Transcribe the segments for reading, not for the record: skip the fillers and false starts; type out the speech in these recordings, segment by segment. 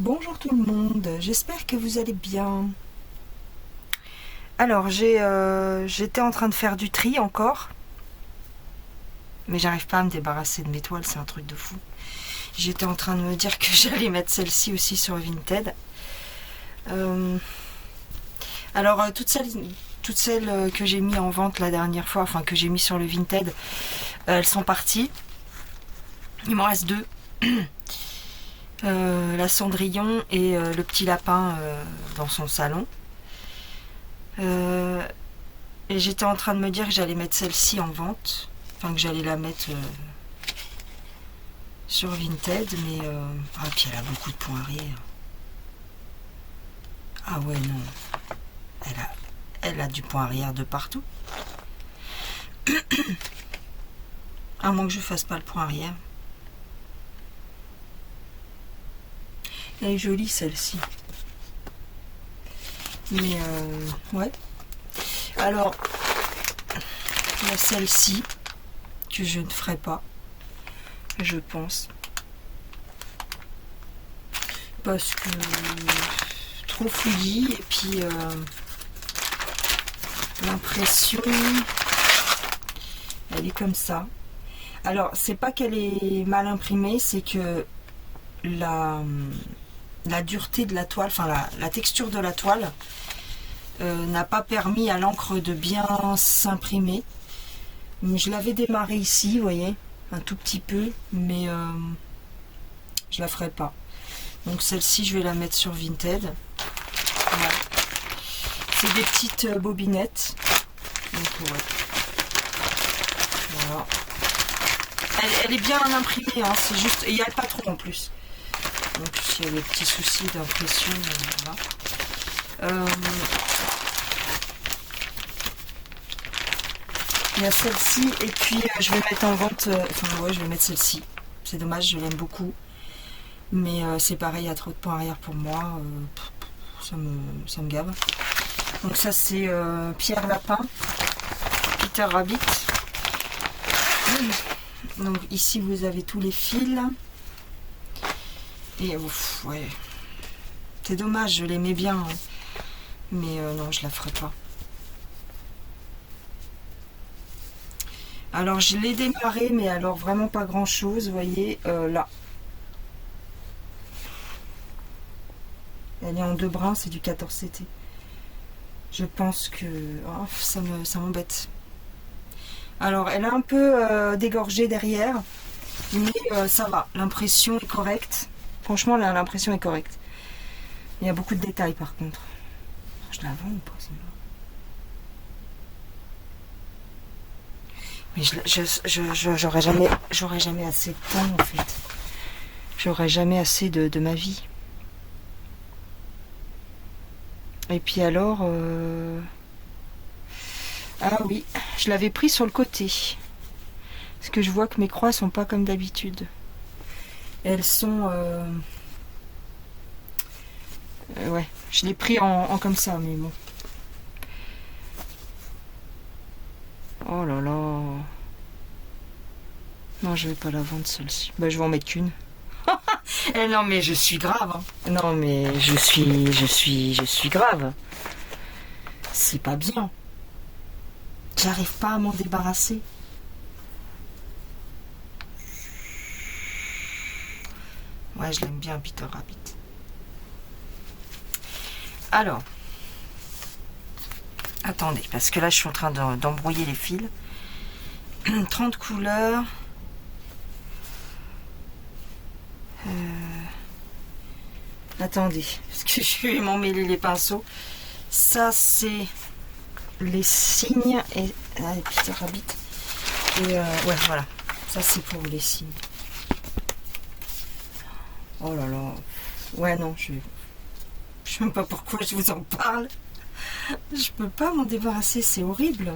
Bonjour tout le monde, j'espère que vous allez bien. Alors j'étais en train de faire du tri encore, mais j'arrive pas à me débarrasser de mes toiles, c'est un truc de fou. J'étais en train de me dire que j'allais mettre celle-ci aussi sur Vinted. Alors toutes celles que j'ai mis en vente la dernière fois, enfin que j'ai mis sur le Vinted, elles sont parties. Il m'en reste deux. La Cendrillon et le petit lapin dans son salon. Et j'étais en train de me dire que j'allais mettre celle-ci en vente, enfin que j'allais la mettre sur Vinted, mais ah, puis elle a beaucoup de points arrière. Ah ouais, non, elle a du point arrière de partout. À moins que je fasse pas le point arrière. Elle est jolie celle-ci. Mais ouais. Alors, il y a celle-ci que je ne ferai pas, je pense. Parce que trop fouillis et puis l'impression, elle est comme ça. Alors, c'est pas qu'elle est mal imprimée, c'est que la dureté de la toile, enfin la texture de la toile n'a pas permis à l'encre de bien s'imprimer. Je l'avais démarré ici, vous voyez, un tout petit peu, mais je la ferai pas. Donc celle-ci, je vais la mettre sur Vinted. Voilà. C'est des petites bobinettes. Donc, ouais. Voilà. Elle est bien imprimée, hein, c'est juste. Et il y a le patron en plus. Donc s'il y a des petits soucis d'impression, voilà. Il y a celle-ci et puis je vais mettre en vente, enfin ouais, je vais mettre celle-ci. C'est dommage, je l'aime beaucoup. Mais c'est pareil, il y a trop de points arrière pour moi. Ça me gave. Donc ça c'est Pierre Lapin, Peter Rabbit. Donc ici vous avez tous les fils. Et ouf, ouais. C'est dommage, je l'aimais bien. Hein. Mais non, je la ferai pas. Alors je l'ai démarré, mais alors vraiment pas grand chose, vous voyez, là. Elle est en deux brins, c'est du 14 CT. Je pense que oh, ça m'embête. Alors elle est un peu dégorgée derrière, mais ça va, l'impression est correcte. Franchement, l'impression est correcte. Il y a beaucoup de détails par contre. Je la vends ou pas celle-là? Mais j'aurais jamais assez de temps en fait. J'aurais jamais assez de ma vie. Et puis alors, ah oui, je l'avais pris sur le côté. Parce que je vois que mes croix sont pas comme d'habitude. Elles sont, ouais, je l'ai pris en comme ça, mais bon. Oh là là. Non, je vais pas la vendre celle-ci. Bah, je vais en mettre qu'une. Eh non, mais je suis grave. Hein. Non, mais je suis grave. C'est pas bien. J'arrive pas à m'en débarrasser. Ouais, je l'aime bien, Peter Rabbit. Alors. Attendez, parce que là, je suis en train d'embrouiller les fils. 30 couleurs. Attendez, parce que je vais m'emmêler les pinceaux. Ça, c'est les signes et les petits rabbits. Et ouais, voilà. Ça, c'est pour les signes. Oh là là. Ouais, non, je sais même pas pourquoi je vous en parle. Je peux pas m'en débarrasser, c'est horrible.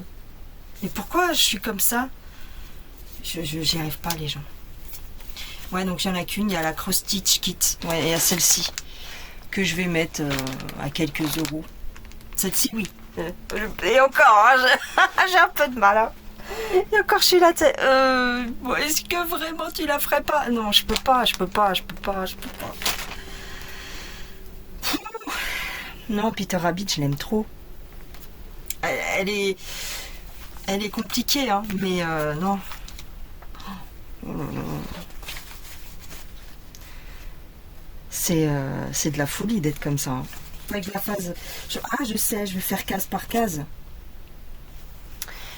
Et pourquoi je suis comme ça? J'y arrive pas, les gens. Ouais, donc il y en a qu'une, il y a la Cross Stitch Kit. Ouais, et il y a celle-ci que je vais mettre à quelques euros. Celle-ci, oui. Et encore, hein, j'ai un peu de mal. Hein. Et encore, je suis là. Est-ce que vraiment tu la ferais pas? Non, je peux pas. Non, Peter Rabbit, je l'aime trop. Elle est, elle est compliquée, hein, mais non. C'est de la folie d'être comme ça. Hein. Avec la phase. Je sais, je vais faire case par case.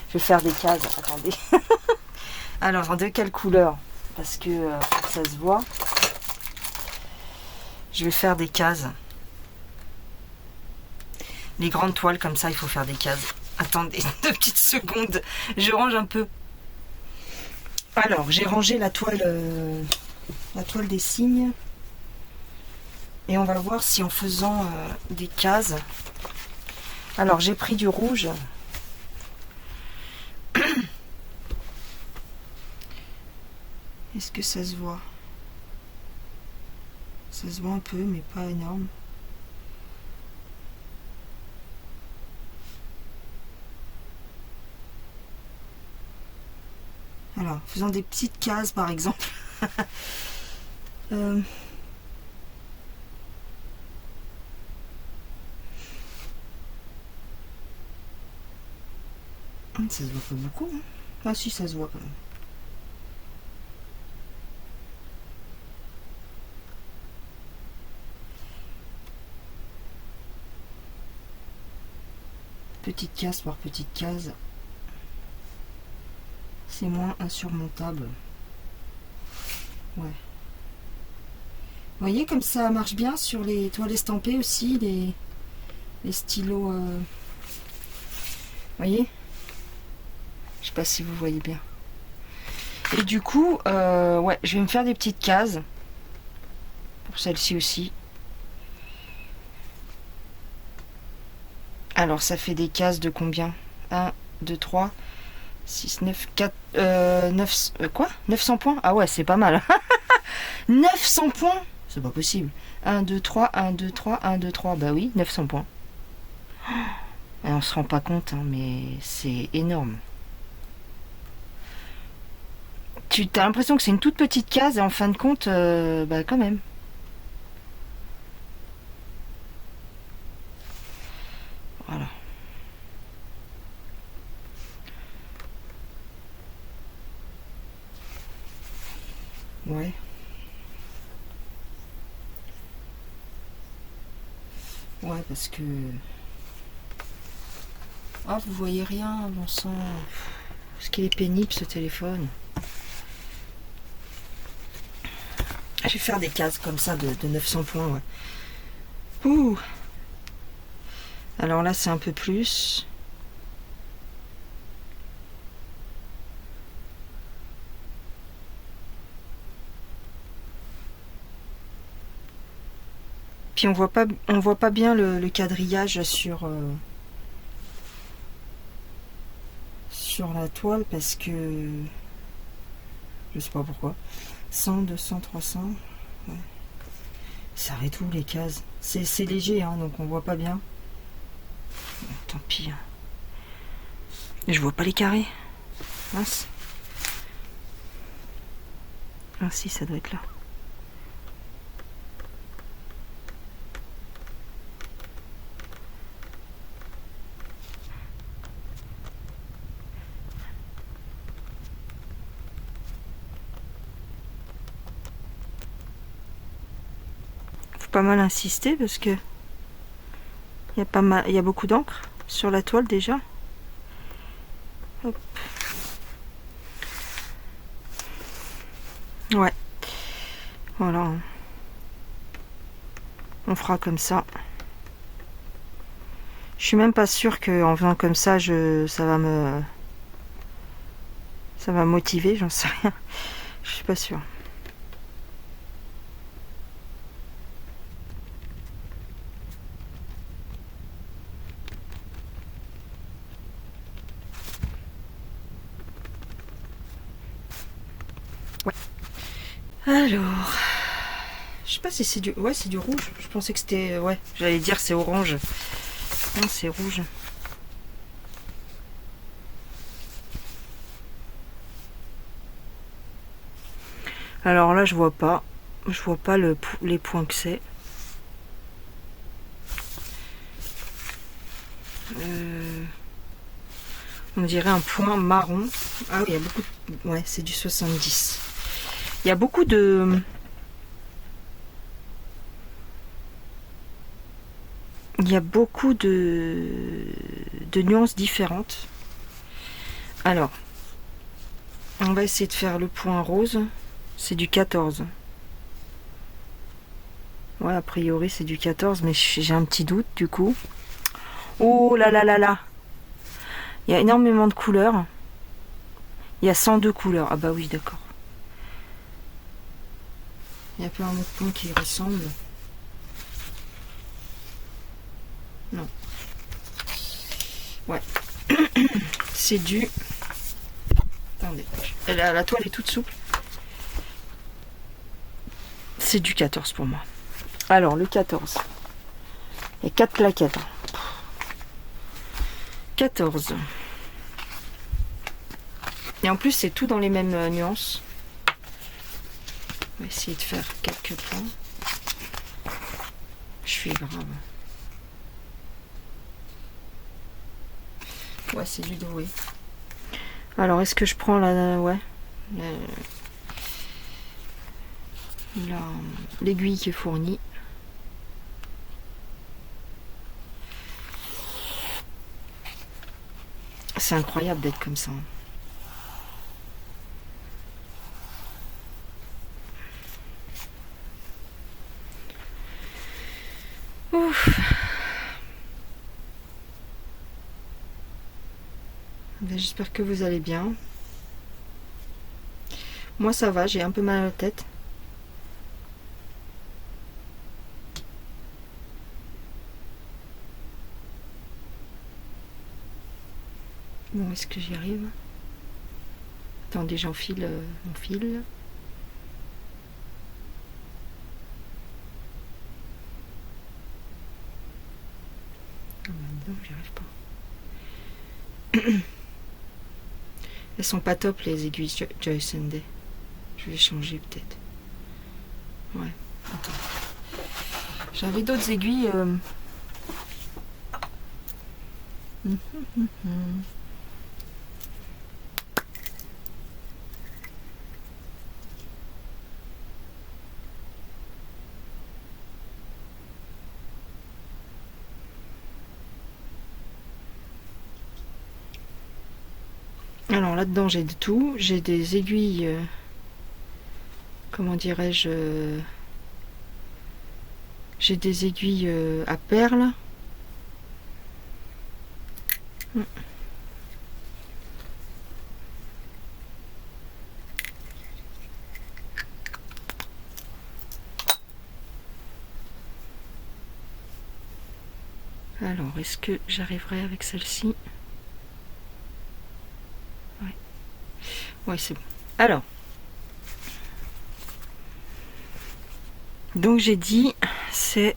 Je vais faire des cases. Attendez. Alors, de quelle couleur? Parce que ça se voit. Je vais faire des cases. Les grandes toiles comme ça, il faut faire des cases. Attendez 2 petites secondes. Je range un peu. Alors, j'ai rangé la toile des cygnes. Et on va voir si en faisant des cases. Alors, j'ai pris du rouge. Est-ce que ça se voit? Ça se voit un peu, mais pas énorme. Alors, faisons des petites cases par exemple. Ça se voit pas beaucoup. Hein. Ah si, ça se voit quand même. Petite case par petite case. C'est moins insurmontable. Ouais. Vous voyez comme ça marche bien sur les toiles estampées aussi, les stylos. Vous voyez? Je sais pas si vous voyez bien. Et du coup, ouais, je vais me faire des petites cases. Pour celle-ci aussi. Alors, ça fait des cases de combien? 1, 2, 3, 6, 9, 4, 9... quoi? 900 points? Ah ouais, c'est pas mal. 900 points? C'est pas possible. 1, 2, 3, 1, 2, 3, 1, 2, 3. Bah oui, 900 points. Et on se rend pas compte, hein, mais c'est énorme. Tu as l'impression que c'est une toute petite case et en fin de compte, bah quand même. Voilà. Ouais. Ouais, parce que... Ah, vous voyez rien, bon sang. Parce qu'il est pénible ce téléphone. Je vais faire des cases comme ça de 900 points, ouais. Ouh. Alors là, c'est un peu plus. Puis on voit pas bien le quadrillage sur la toile parce que je sais pas pourquoi. 100, 200, 300. Ouais. Ça arrête où les cases? C'est léger, hein, donc on voit pas bien. Bon, tant pis. Hein. Je vois pas les carrés. Mince. Ah si, ça doit être là. Faut pas mal insister parce que il y a beaucoup d'encre sur la toile déjà. Hop. Ouais. Voilà. On fera comme ça. Je suis même pas sûre qu'en faisant comme ça, ça va me motiver, j'en sais rien. Je suis pas sûre. Ouais. Alors, je sais pas si c'est du... Ouais, c'est du rouge. Je pensais que c'était... Ouais, j'allais dire c'est orange. Non, c'est rouge. Alors là, je vois pas. Je vois pas les points que c'est. On dirait un point marron. Ah oui, il y a beaucoup de... Ouais, c'est du 70. Il y a beaucoup de... Il y a beaucoup de nuances différentes. Alors, on va essayer de faire le point rose. C'est du 14. Ouais, a priori c'est du 14, mais j'ai un petit doute du coup. Oh là là là là! Il y a énormément de couleurs. Il y a 102 couleurs. Ah bah oui, d'accord. Il y a plein d'autres points qui ressemblent. Non. Ouais. C'est du... Attendez. La toile est toute souple. C'est du 14 pour moi. Alors, le 14. Il y a 4 plaquettes. 14. Et en plus, c'est tout dans les mêmes nuances. On va essayer de faire quelques points. Je suis grave. Ouais, c'est du doré. Alors, est-ce que je prends la... Ouais. L'aiguille qui est fournie. C'est incroyable d'être comme ça. Ouf. J'espère que vous allez bien. Moi ça va, j'ai un peu mal à la tête. Bon, est-ce que j'y arrive? Attendez, j'enfile mon fil. Ah bah non, j'y arrive pas. Elles sont pas top les aiguilles Joyce Day. Je vais changer peut-être. Ouais, attends. J'avais d'autres aiguilles. Alors là-dedans j'ai de tout. J'ai des aiguilles, comment dirais-je, j'ai des aiguilles à perles. Alors, est-ce que j'arriverai avec celle-ci? Ouais. Ouais, c'est bon. Alors. Donc j'ai dit, c'est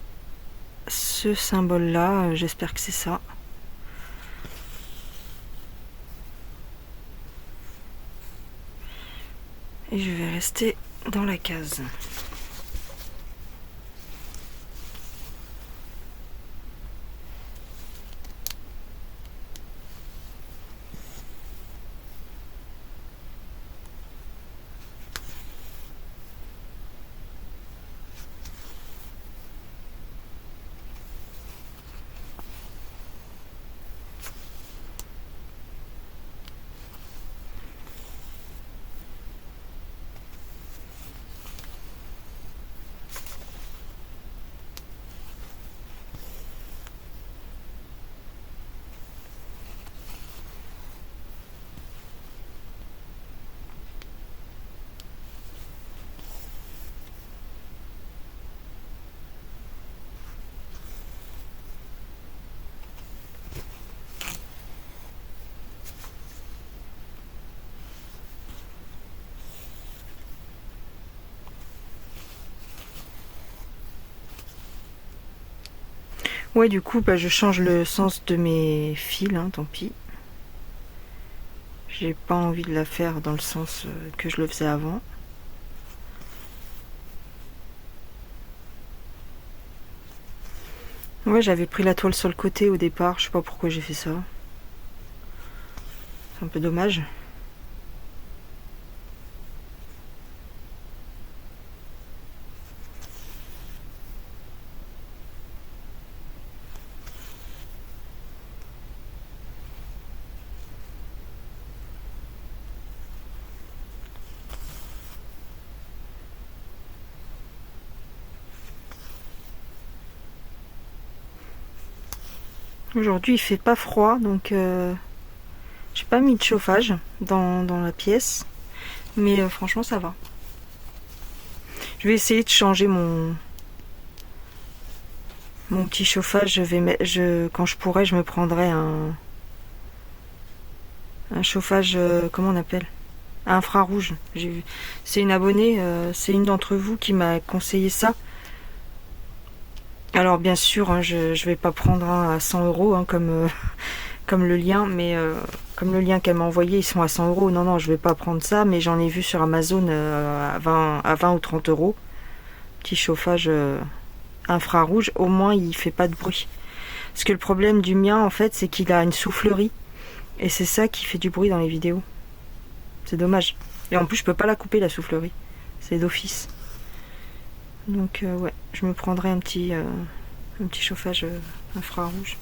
ce symbole-là. J'espère que c'est ça. Et je vais rester dans la case. Ouais, du coup, bah, je change le sens de mes fils, hein, tant pis. J'ai pas envie de la faire dans le sens que je le faisais avant. Ouais, j'avais pris la toile sur le côté au départ. Je sais pas pourquoi j'ai fait ça. C'est un peu dommage. Aujourd'hui il fait pas froid, donc j'ai pas mis de chauffage dans la pièce, mais franchement ça va. Je vais essayer de changer mon petit chauffage. Quand je pourrai, je me prendrai un chauffage, comment on appelle, infrarouge. J'ai vu, c'est une abonnée, c'est une d'entre vous qui m'a conseillé ça. Alors bien sûr, hein, je vais pas prendre un à 100 euros hein, comme le lien, mais comme le lien qu'elle m'a envoyé, ils sont à 100 euros. Non, non, je vais pas prendre ça, mais j'en ai vu sur Amazon à 20 ou 30 euros. Petit chauffage infrarouge, au moins il fait pas de bruit. Parce que le problème du mien, en fait, c'est qu'il a une soufflerie, et c'est ça qui fait du bruit dans les vidéos. C'est dommage. Et en plus, je peux pas la couper, la soufflerie. C'est d'office. Donc ouais, je me prendrai un petit chauffage infrarouge.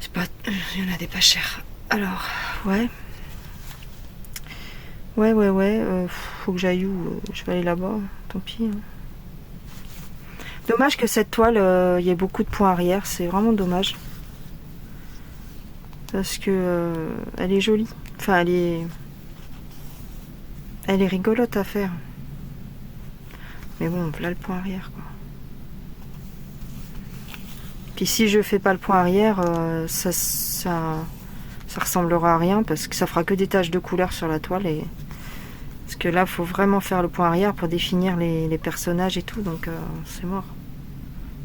C'est pas, il y en a des pas chers. Alors ouais, faut que j'aille où? Je vais aller là-bas. Tant pis. Hein. Dommage que cette toile, il y ait beaucoup de points arrière. C'est vraiment dommage. Parce que elle est jolie. Enfin, elle est rigolote à faire. Mais bon, là le point arrière quoi. Puis si je fais pas le point arrière, ça ressemblera à rien parce que ça fera que des taches de couleur sur la toile. Parce que là, il faut vraiment faire le point arrière pour définir les personnages et tout, donc c'est mort.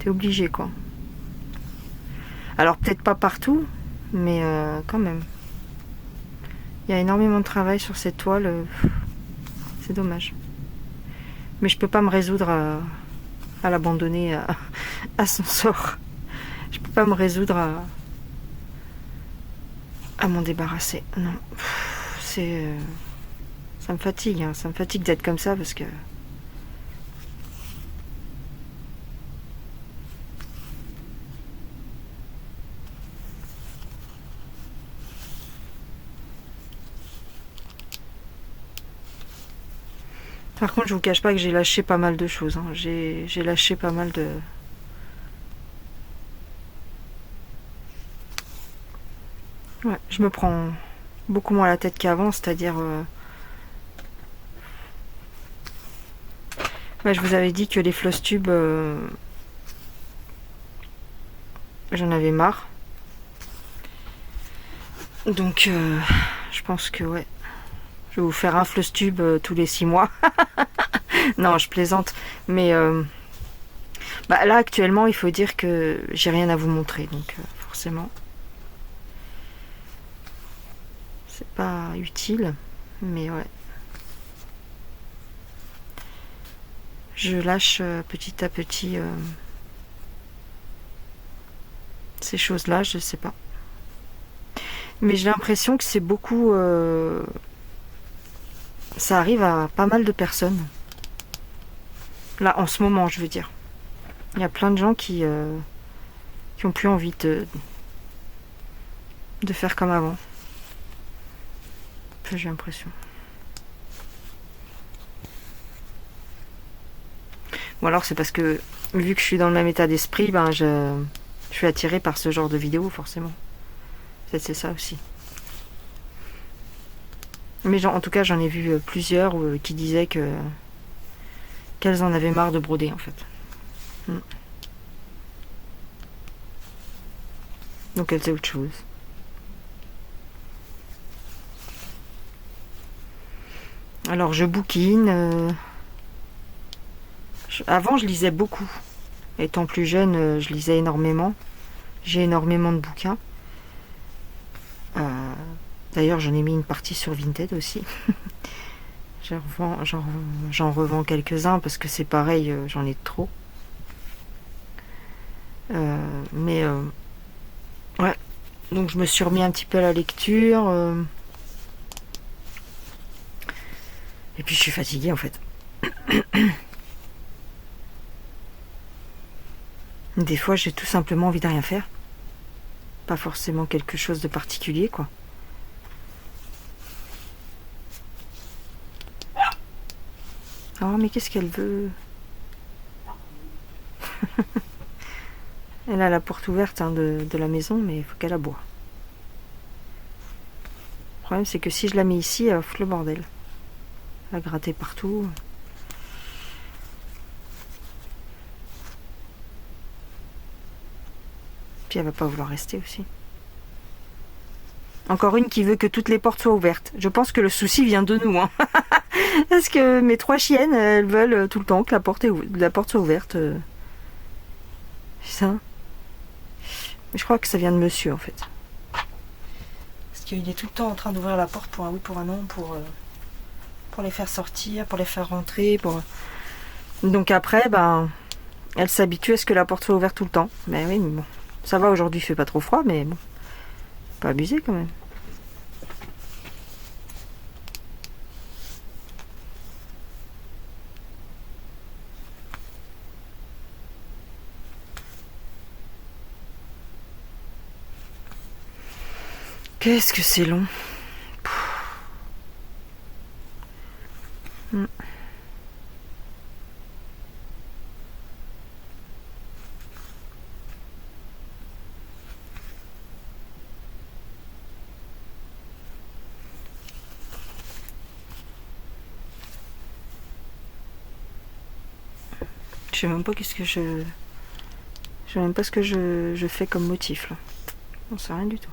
T'es obligé quoi. Alors peut-être pas partout, mais quand même. Il y a énormément de travail sur cette toile. C'est dommage. Mais je peux pas me résoudre à l'abandonner à son sort. Je peux pas me résoudre à m'en débarrasser. Non. Ça me fatigue. Hein. Ça me fatigue d'être comme ça parce que... Par contre, je vous cache pas que j'ai lâché pas mal de choses. Hein. J'ai lâché pas mal de... Ouais, je me prends beaucoup moins la tête qu'avant, c'est-à-dire... je vous avais dit que les floss tubes, j'en avais marre. Donc, je pense que ouais. Je vais vous faire un floss tube tous les 6 mois. Non, je plaisante. Mais là, actuellement, il faut dire que j'ai rien à vous montrer. Donc, forcément, c'est pas utile. Mais ouais. Je lâche petit à petit ces choses-là, je sais pas. Mais j'ai l'impression que c'est beaucoup... ça arrive à pas mal de personnes. Là, en ce moment, je veux dire. Il y a plein de gens qui ont plus envie de faire comme avant. Enfin, j'ai l'impression. Ou alors c'est parce que, vu que je suis dans le même état d'esprit, je suis attirée par ce genre de vidéo, forcément. Peut-être c'est ça aussi. Mais en tout cas, j'en ai vu plusieurs qui disaient qu'elles en avaient marre de broder, en fait. Donc elles faisaient autre chose. Alors je bouquine. Avant, je lisais beaucoup. Étant plus jeune, je lisais énormément. J'ai énormément de bouquins. D'ailleurs, j'en ai mis une partie sur Vinted aussi. J'en revends quelques-uns parce que c'est pareil, j'en ai trop. Mais ouais, donc je me suis remis un petit peu à la lecture. Et puis je suis fatiguée en fait. Des fois j'ai tout simplement envie de rien faire. Pas forcément quelque chose de particulier quoi. Oh mais qu'est-ce qu'elle veut? Elle a la porte ouverte hein, de la maison, mais il faut qu'elle aboie. Le problème, c'est que si je la mets ici, elle va foutre le bordel. Elle va gratter partout. Puis elle va pas vouloir rester aussi. Encore une qui veut que toutes les portes soient ouvertes. Je pense que le souci vient de nous. Hein. Parce que mes 3 chiennes, elles veulent tout le temps que la porte soit ouverte. C'est ça. Mais je crois que ça vient de monsieur en fait. Parce qu'il est tout le temps en train d'ouvrir la porte pour un oui, pour un non, pour les faire sortir, pour les faire rentrer. Donc après, ben, elle s'habitue à ce que la porte soit ouverte tout le temps. Mais oui, mais bon. Ça va, aujourd'hui il fait pas trop froid, mais bon. Pas abusé quand même. Qu'est-ce que c'est long. Hmm. Je sais même pas qu'est-ce que je... Je sais même pas ce que je fais comme motif là. On sait rien du tout.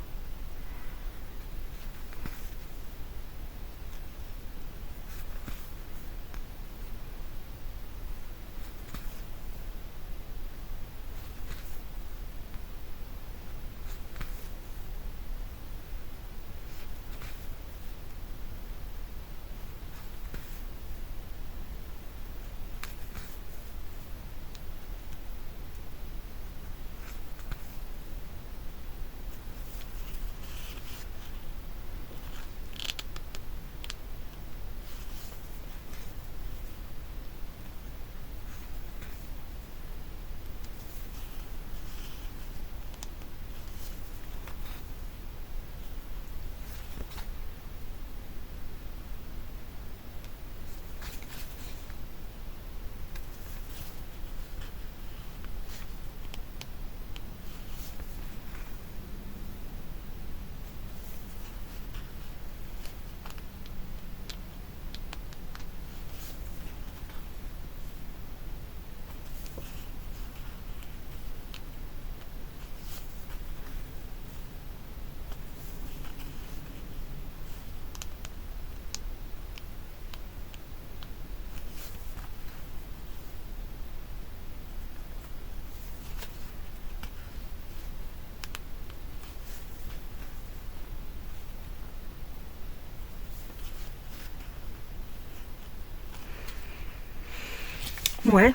Ouais,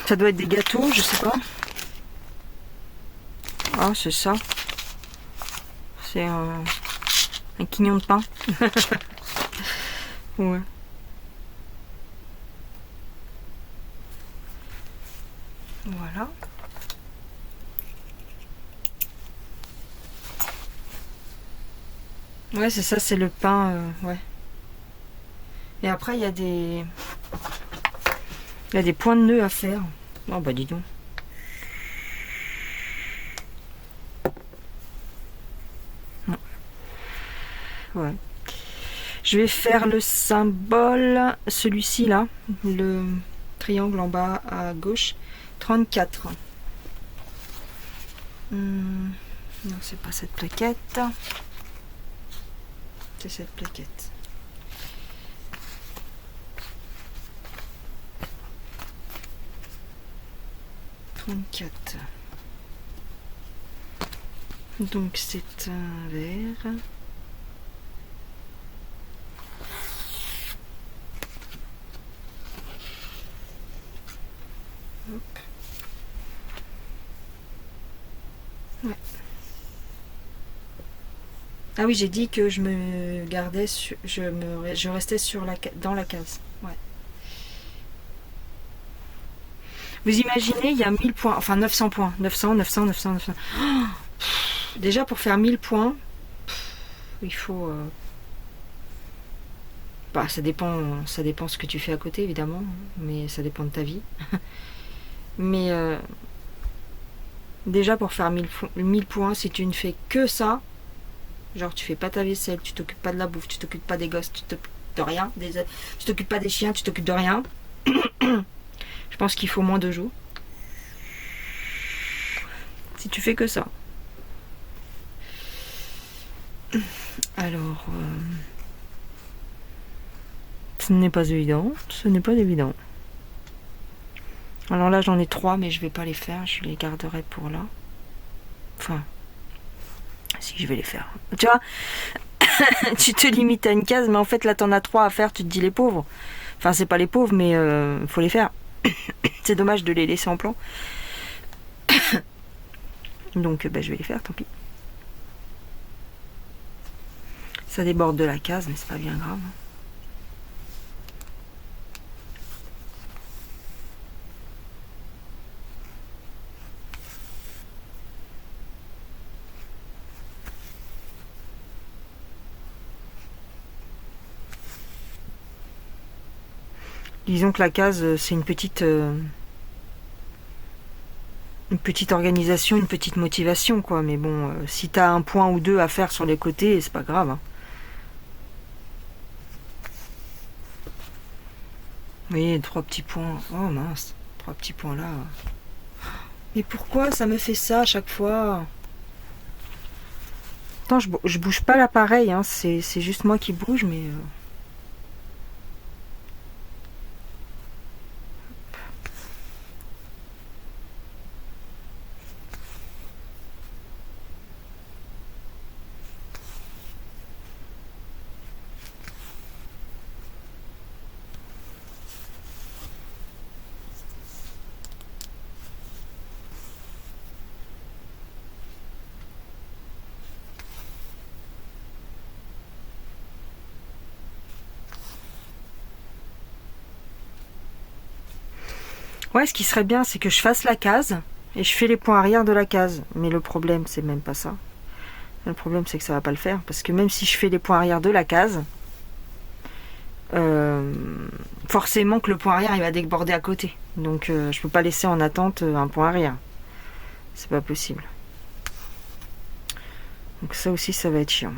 ça doit être des gâteaux, je sais pas. Ah, c'est ça. C'est un quignon de pain. Ouais. Voilà. Ouais, c'est ça, c'est le pain. Ouais. Et après, il y a des points de nœud à faire. Oh bah dis donc. Ouais. Je vais faire le symbole, celui-ci là, le triangle en bas à gauche, 34. Non, c'est pas cette plaquette. C'est cette plaquette. Donc c'est un verre. Hop. Ouais. Ah oui, j'ai dit que je me gardais, je restais dans la case. Ouais. Vous imaginez, il y a 1000 points, enfin 900 points, 900, 900, 900, 900. Déjà pour faire 1000 points, il faut... Bah, ça dépend ce que tu fais à côté évidemment, mais ça dépend de ta vie. Mais déjà pour faire 1000 points, si tu ne fais que ça, genre tu fais pas ta vaisselle, tu t'occupes pas de la bouffe, tu t'occupes pas des gosses, tu t'occupes de rien, tu t'occupes pas des chiens, tu t'occupes de rien, je pense qu'il faut moins de jours. Si tu fais que ça. Alors, ce n'est pas évident, ce n'est pas évident. Alors là j'en ai 3 mais je vais pas les faire, je les garderai pour là. Enfin, si je vais les faire. Tu vois, tu te limites à une case, mais en fait là t'en as 3 à faire, tu te dis les pauvres. Enfin c'est pas les pauvres, mais faut les faire. C'est dommage de les laisser en plan. Donc je vais les faire, tant pis. Ça déborde de la case, mais c'est pas bien grave. Disons que la case, c'est une petite organisation, une petite motivation, quoi. Mais bon, si t'as un point ou deux à faire sur les côtés, c'est pas grave. Hein. Vous voyez, 3 petits points. Oh mince, 3 petits points là. Mais pourquoi ça me fait ça à chaque fois? Attends, je bouge pas l'appareil, hein. C'est juste moi qui bouge, mais... Ouais, ce qui serait bien, c'est que je fasse la case et je fais les points arrière de la case. Mais le problème, c'est même pas ça. Le problème, c'est que ça va pas le faire. Parce que même si je fais les points arrière de la case, forcément que le point arrière, il va déborder à côté. Donc, je peux pas laisser en attente un point arrière. C'est pas possible. Donc ça aussi, ça va être chiant.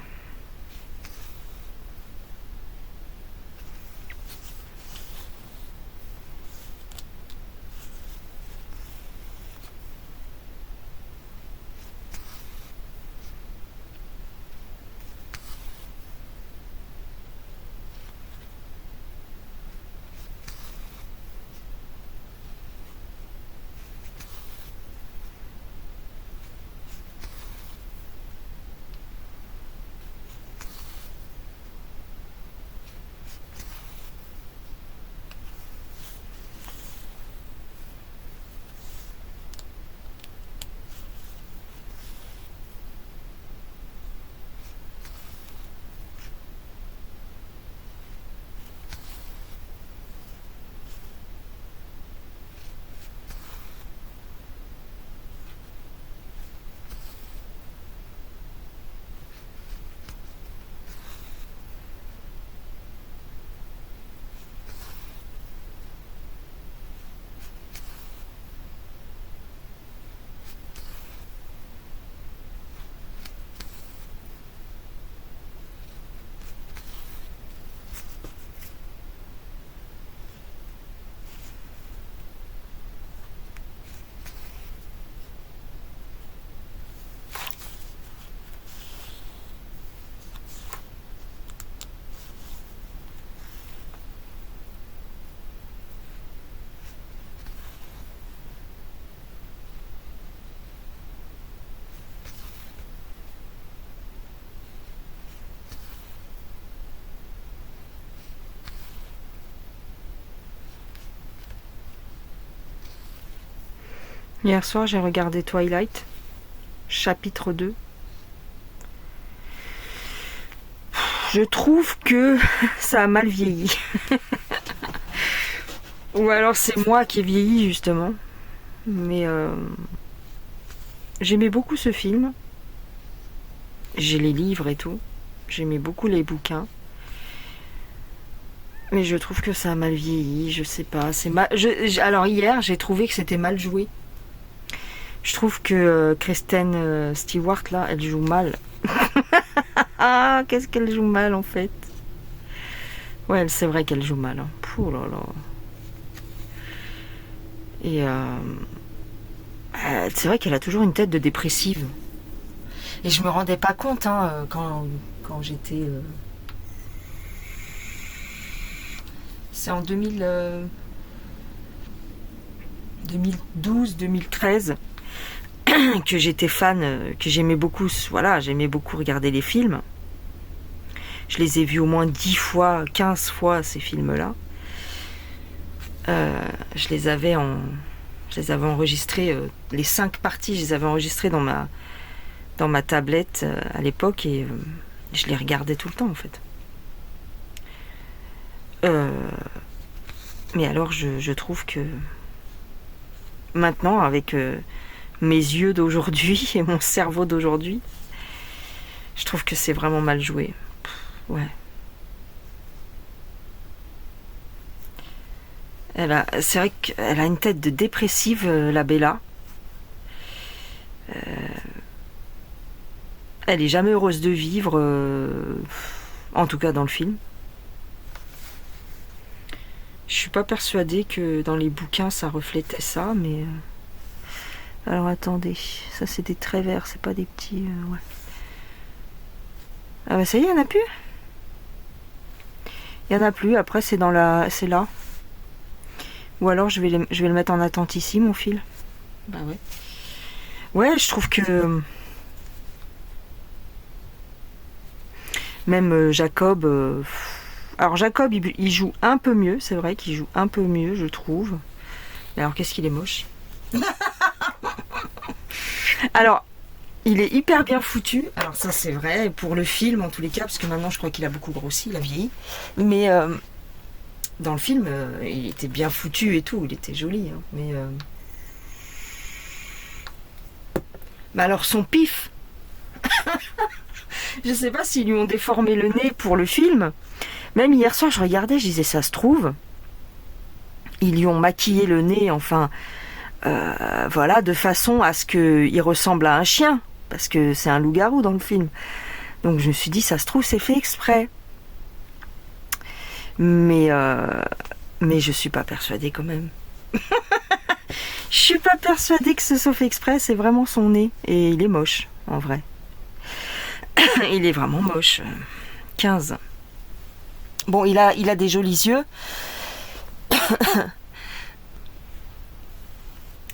Hier soir, j'ai regardé Twilight. chapitre 2. Je trouve que ça a mal vieilli. Ou alors c'est moi qui ai vieilli justement. Mais j'aimais beaucoup ce film. J'ai les livres et tout. J'aimais beaucoup les bouquins. Mais je trouve que ça a mal vieilli. Je sais pas. C'est mal. Alors hier, j'ai trouvé que c'était mal joué. Je trouve que Kristen Stewart là, elle joue mal. Ah, qu'est-ce qu'elle joue mal en fait. Ouais, c'est vrai qu'elle joue mal. Hein. Pouh là là. Et c'est vrai qu'elle a toujours une tête de dépressive. Et je me rendais pas compte hein, quand j'étais... C'est en 2012-2013 que j'étais fan, que j'aimais beaucoup, voilà, j'aimais beaucoup regarder les films. Je les ai vus au moins 10 fois, 15 fois ces films-là. Je les avais enregistrés, les 5 parties, je les avais enregistrées dans ma tablette à l'époque et je les regardais tout le temps en fait. Mais alors je trouve que maintenant avec mes yeux d'aujourd'hui et mon cerveau d'aujourd'hui, je trouve que c'est vraiment mal joué. Ouais. C'est vrai qu'elle a une tête de dépressive, la Bella. Elle est jamais heureuse de vivre, en tout cas dans le film. Je suis pas persuadée que dans les bouquins ça reflétait ça, mais... Alors attendez, ça c'est des traits verts, c'est pas des petits... ouais. Ah bah ça y est, il y en a plus. Il y en a plus, après c'est c'est là. Ou alors je vais le mettre en attente ici, mon fil. Bah ouais. Ouais, je trouve que... Même Jacob... Alors Jacob, il joue un peu mieux, c'est vrai qu'il joue un peu mieux, je trouve. Mais alors qu'est-ce qu'il est moche. Alors, il est hyper bien foutu. Alors ça c'est vrai, pour le film en tous les cas, parce que maintenant je crois qu'il a beaucoup grossi, il a vieilli. Mais dans le film, il était bien foutu et tout, il était joli. Hein, mais alors son pif. Je sais pas s'ils lui ont déformé le nez pour le film. Même hier soir, je regardais, je disais, ça se trouve, ils lui ont maquillé le nez, enfin, voilà, de façon à ce qu'il ressemble à un chien, parce que c'est un loup-garou dans le film. Donc je me suis dit, ça se trouve, c'est fait exprès. Mais je suis pas persuadée quand même. Je suis pas persuadée que ce soit fait exprès, c'est vraiment son nez. Et il est moche, en vrai. Il est vraiment moche. 15. Bon, il a des jolis yeux.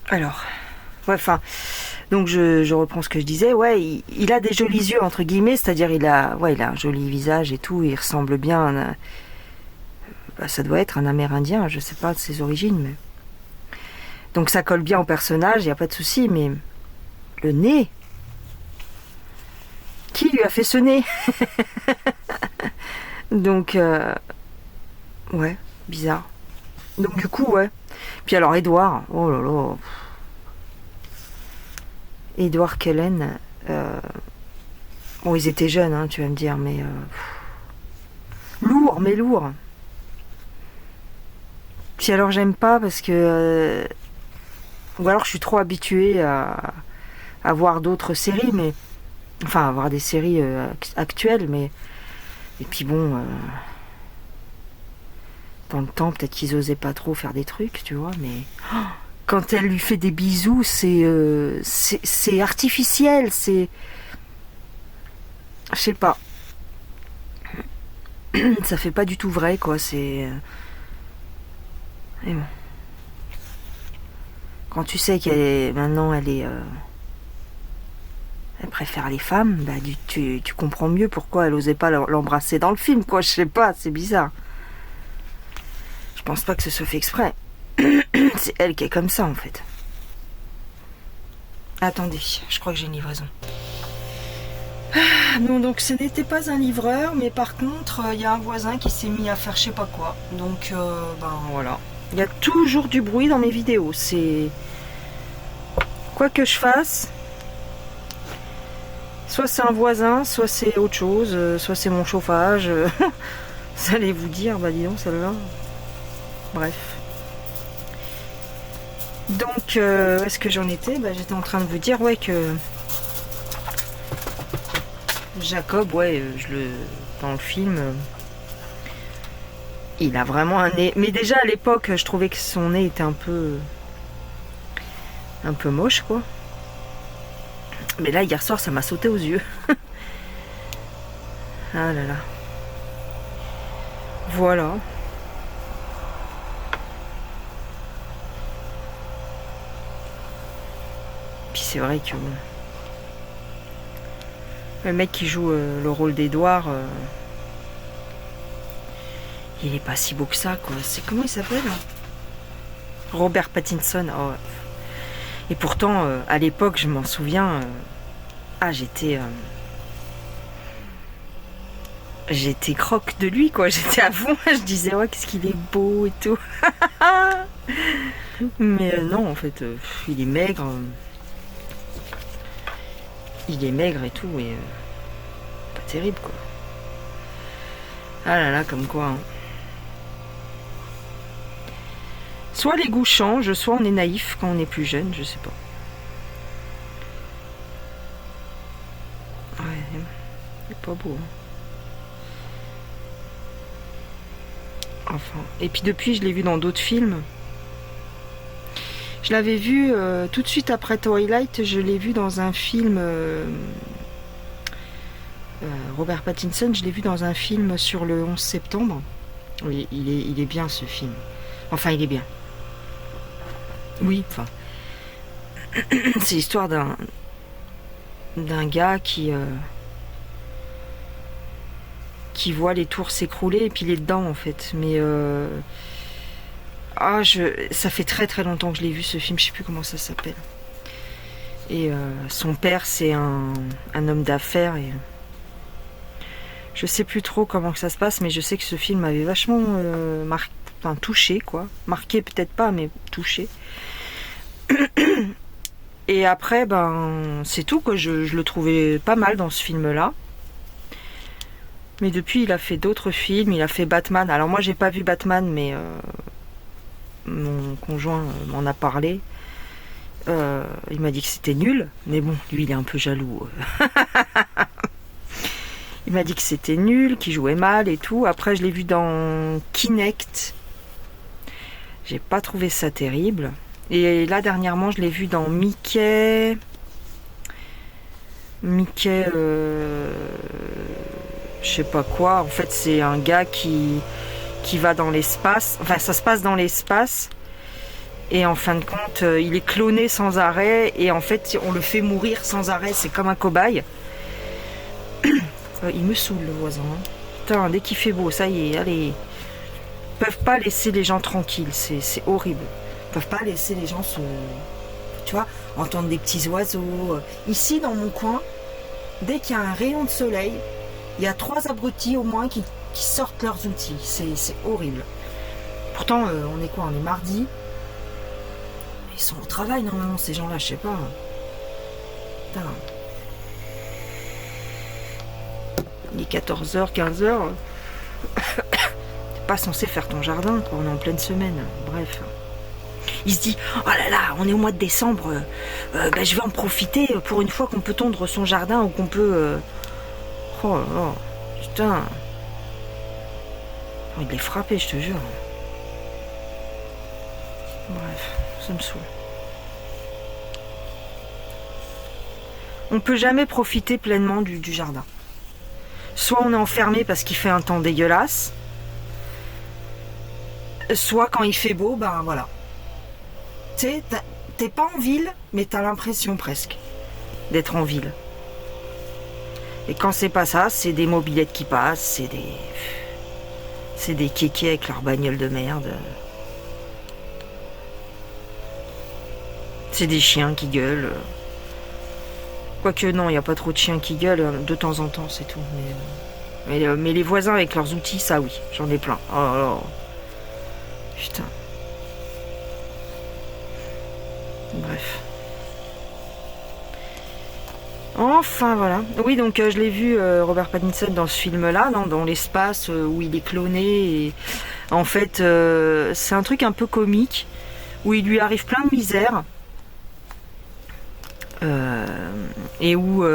Alors, ouais, enfin, donc je reprends ce que je disais. Ouais, il a des jolis yeux entre guillemets, c'est-à-dire il a un joli visage et tout. Il ressemble bien. Ça doit être un Amérindien, je sais pas de ses origines, mais donc ça colle bien au personnage, il y a pas de souci. Mais le nez, qui lui a fait ce nez? Donc, ouais, bizarre. Donc du coup, ouais. Puis alors, Edward, oh là là. Edward Cullen, bon, ils étaient jeunes, hein, tu vas me dire, mais... lourd, mais lourd. Puis alors, j'aime pas parce que... ou alors, je suis trop habituée à voir d'autres séries, mais... Enfin, à voir des séries actuelles, mais... Et puis bon, dans le temps, peut-être qu'ils osaient pas trop faire des trucs, tu vois, mais quand elle lui fait des bisous, c'est artificiel, c'est... Je sais pas. Ça fait pas du tout vrai, quoi, c'est... Et bon. Quand tu sais maintenant, elle préfère les femmes, bah tu comprends mieux pourquoi elle osait pas l'embrasser dans le film, quoi. Je sais pas, c'est bizarre. Je pense pas que ce soit fait exprès. C'est elle qui est comme ça, en fait. Attendez, je crois que j'ai une livraison. Ah, non, donc ce n'était pas un livreur, mais par contre, il y a un voisin qui s'est mis à faire je sais pas quoi. Donc, ben voilà. Il y a toujours du bruit dans mes vidéos. C'est... Quoi que je fasse, soit c'est un voisin, soit c'est autre chose, soit c'est mon chauffage. Vous allez vous dire, bah dis donc, celle-là. Bref. Donc, où est-ce que j'en étais? Bah, j'étais en train de vous dire, ouais, que Jacob, ouais, dans le film, il a vraiment un nez. Mais déjà à l'époque, je trouvais que son nez était un peu moche, quoi. Mais là, hier soir, ça m'a sauté aux yeux. Ah là là. Voilà. Puis c'est vrai que bon, le mec qui joue le rôle d'Edouard, il est pas si beau que ça, quoi. C'est comment il s'appelle? Robert Pattinson. Oh. Et pourtant, à l'époque, je m'en souviens, j'étais croque de lui, quoi. J'étais à fond. Je disais, ouais, qu'est-ce qu'il est beau et tout. Mais non, en fait, il est maigre. Il est maigre et tout, et pas terrible, quoi. Ah là là, comme quoi. Hein. Soit les goûts changent, soit on est naïf quand on est plus jeune, je sais pas. Ouais, il est pas beau. Hein. Enfin. Et puis depuis, je l'ai vu dans d'autres films. Je l'avais vu tout de suite après Twilight, je l'ai vu dans un film. Robert Pattinson, je l'ai vu dans un film sur le 11 septembre. Oui, il est bien ce film. Enfin, il est bien. Oui, enfin. C'est l'histoire d'un gars qui voit les tours s'écrouler et puis il est dedans en fait. Mais ça fait très très longtemps que je l'ai vu ce film, je sais plus comment ça s'appelle. Et son père c'est un homme d'affaires et je sais plus trop comment que ça se passe, mais je sais que ce film m'avait vachement touché, quoi. Marqué peut-être pas, mais touché. Et après, ben, c'est tout, quoi. Je le trouvais pas mal dans ce film-là. Mais depuis, il a fait d'autres films. Il a fait Batman. Alors moi, j'ai pas vu Batman, mais mon conjoint m'en a parlé. Il m'a dit que c'était nul. Mais bon, lui, il est un peu jaloux. Il m'a dit que c'était nul, qu'il jouait mal et tout. Après, je l'ai vu dans Kinect. J'ai pas trouvé ça terrible. Et là, dernièrement, je l'ai vu dans Mickey. Je sais pas quoi. En fait, c'est un gars qui va dans l'espace. Enfin, ça se passe dans l'espace. Et en fin de compte, il est cloné sans arrêt. Et en fait, on le fait mourir sans arrêt. C'est comme un cobaye. Il me saoule, le voisin. Putain, dès qu'il fait beau, ça y est, allez. Ils peuvent pas laisser les gens tranquilles. C'est horrible. Ils peuvent pas laisser les gens tu vois, entendre des petits oiseaux. Ici, dans mon coin, dès qu'il y a un rayon de soleil, il y a 3 abrutis au moins qui sortent leurs outils. C'est horrible. Pourtant, on est quoi? On est mardi. Ils sont au travail, normalement, ces gens-là, je sais pas. Putain. Il est 14h, 15h. T'es pas censé faire ton jardin, quoi. On est en pleine semaine. Bref. Il se dit, oh là là, on est au mois de décembre, je vais en profiter pour une fois qu'on peut tondre son jardin ou qu'on peut... Oh là là, putain. Oh, il est frappé, je te jure. Bref, ça me saoule. On peut jamais profiter pleinement du jardin. Soit on est enfermé parce qu'il fait un temps dégueulasse, soit quand il fait beau, ben voilà. Tu sais, t'es pas en ville, mais t'as l'impression presque d'être en ville. Et quand c'est pas ça, c'est des mobylettes qui passent, c'est des kékés avec leur bagnole de merde. C'est des chiens qui gueulent. Quoique non, il n'y a pas trop de chiens qui gueulent, de temps en temps, c'est tout. Mais les voisins avec leurs outils, ça oui, j'en ai plein. Oh, là là. Putain. Bref. Enfin voilà. Oui, donc je l'ai vu, Robert Pattinson, dans ce film-là, dans l'espace où il est cloné. Et en fait, c'est un truc un peu comique où il lui arrive plein de misère et où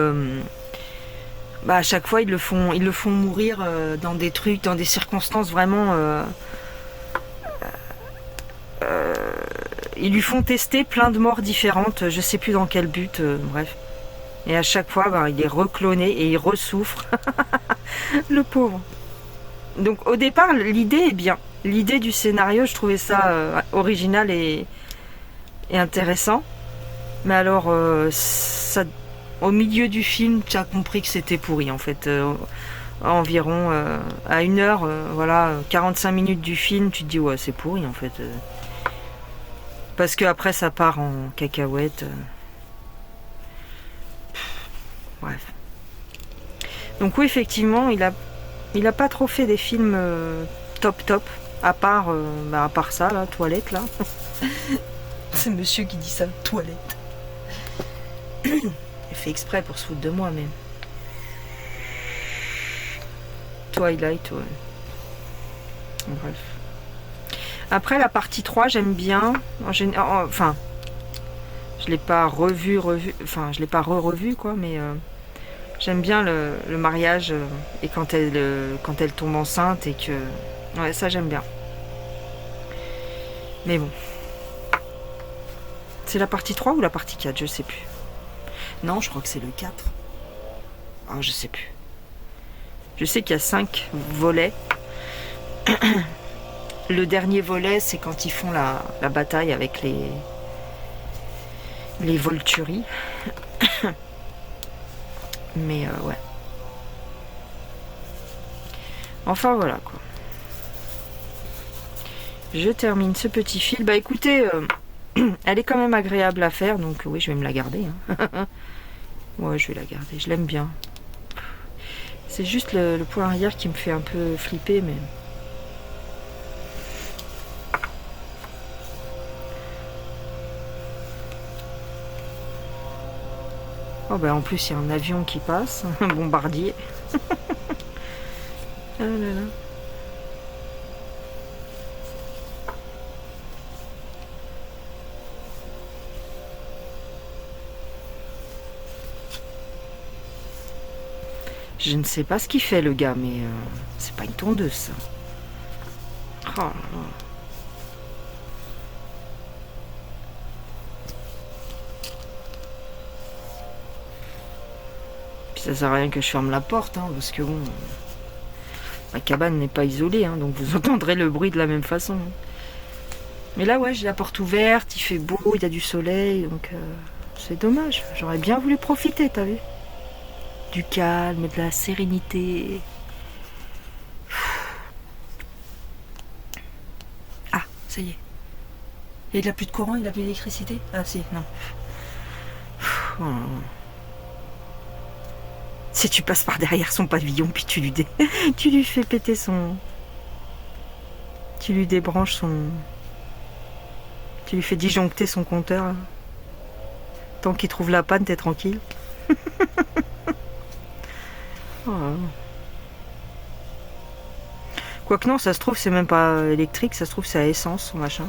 bah, à chaque fois ils le font mourir dans des trucs, dans des circonstances vraiment. Ils lui font tester plein de morts différentes. Je sais plus dans quel but. Bref. Et à chaque fois, bah, il est recloné et il ressouffre. Le pauvre. Donc au départ, l'idée est bien. L'idée du scénario, je trouvais ça original et intéressant. Mais alors, au milieu du film, tu as compris que c'était pourri en fait. Environ à 1 heure, voilà, 45 minutes du film, tu te dis ouais, c'est pourri en fait. Parce que après ça part en cacahuète. Bref. Donc oui, effectivement, il a pas trop fait des films top, à part ça, là, Toilette, là. C'est monsieur qui dit ça, Toilette. Il fait exprès pour se foutre de moi, mais... Twilight, ouais. Bref. Après, la partie 3, j'aime bien. Enfin, je l'ai pas revu, enfin, je l'ai pas revu, quoi, mais... J'aime bien le mariage et quand elle tombe enceinte et que... Ouais, ça j'aime bien. Mais bon. C'est la partie 3 ou la partie 4, je sais plus. Non, je crois que c'est le 4. Ah, je sais plus. Je sais qu'il y a 5 volets. Le dernier volet, c'est quand ils font la bataille avec les Volturi. Mais ouais. Enfin voilà quoi. Je termine ce petit fil. Bah écoutez, elle est quand même agréable à faire, donc oui, je vais me la garder. Hein. Ouais, je vais la garder, je l'aime bien. C'est juste le point arrière qui me fait un peu flipper, mais... Oh bah en plus il y a un avion qui passe, un bombardier. Ah là là. Je ne sais pas ce qu'il fait le gars, mais c'est pas une tondeuse ça. Oh là là. Ça sert à rien que je ferme la porte, hein, parce que bon, ma cabane n'est pas isolée, hein, donc vous entendrez le bruit de la même façon. Mais là, ouais, j'ai la porte ouverte, il fait beau, il y a du soleil, donc c'est dommage. J'aurais bien voulu profiter, t'as vu? Du calme, de la sérénité. Ah, ça y est. Il n'y a plus de courant, il n'y a plus d'électricité? Ah si, non. Oh. Si tu passes par derrière son pavillon, puis tu lui fais péter son... Tu lui débranches son... Tu lui fais disjoncter son compteur. Tant qu'il trouve la panne, t'es tranquille. Oh. Quoique non, ça se trouve, c'est même pas électrique, ça se trouve, c'est à essence, son machin.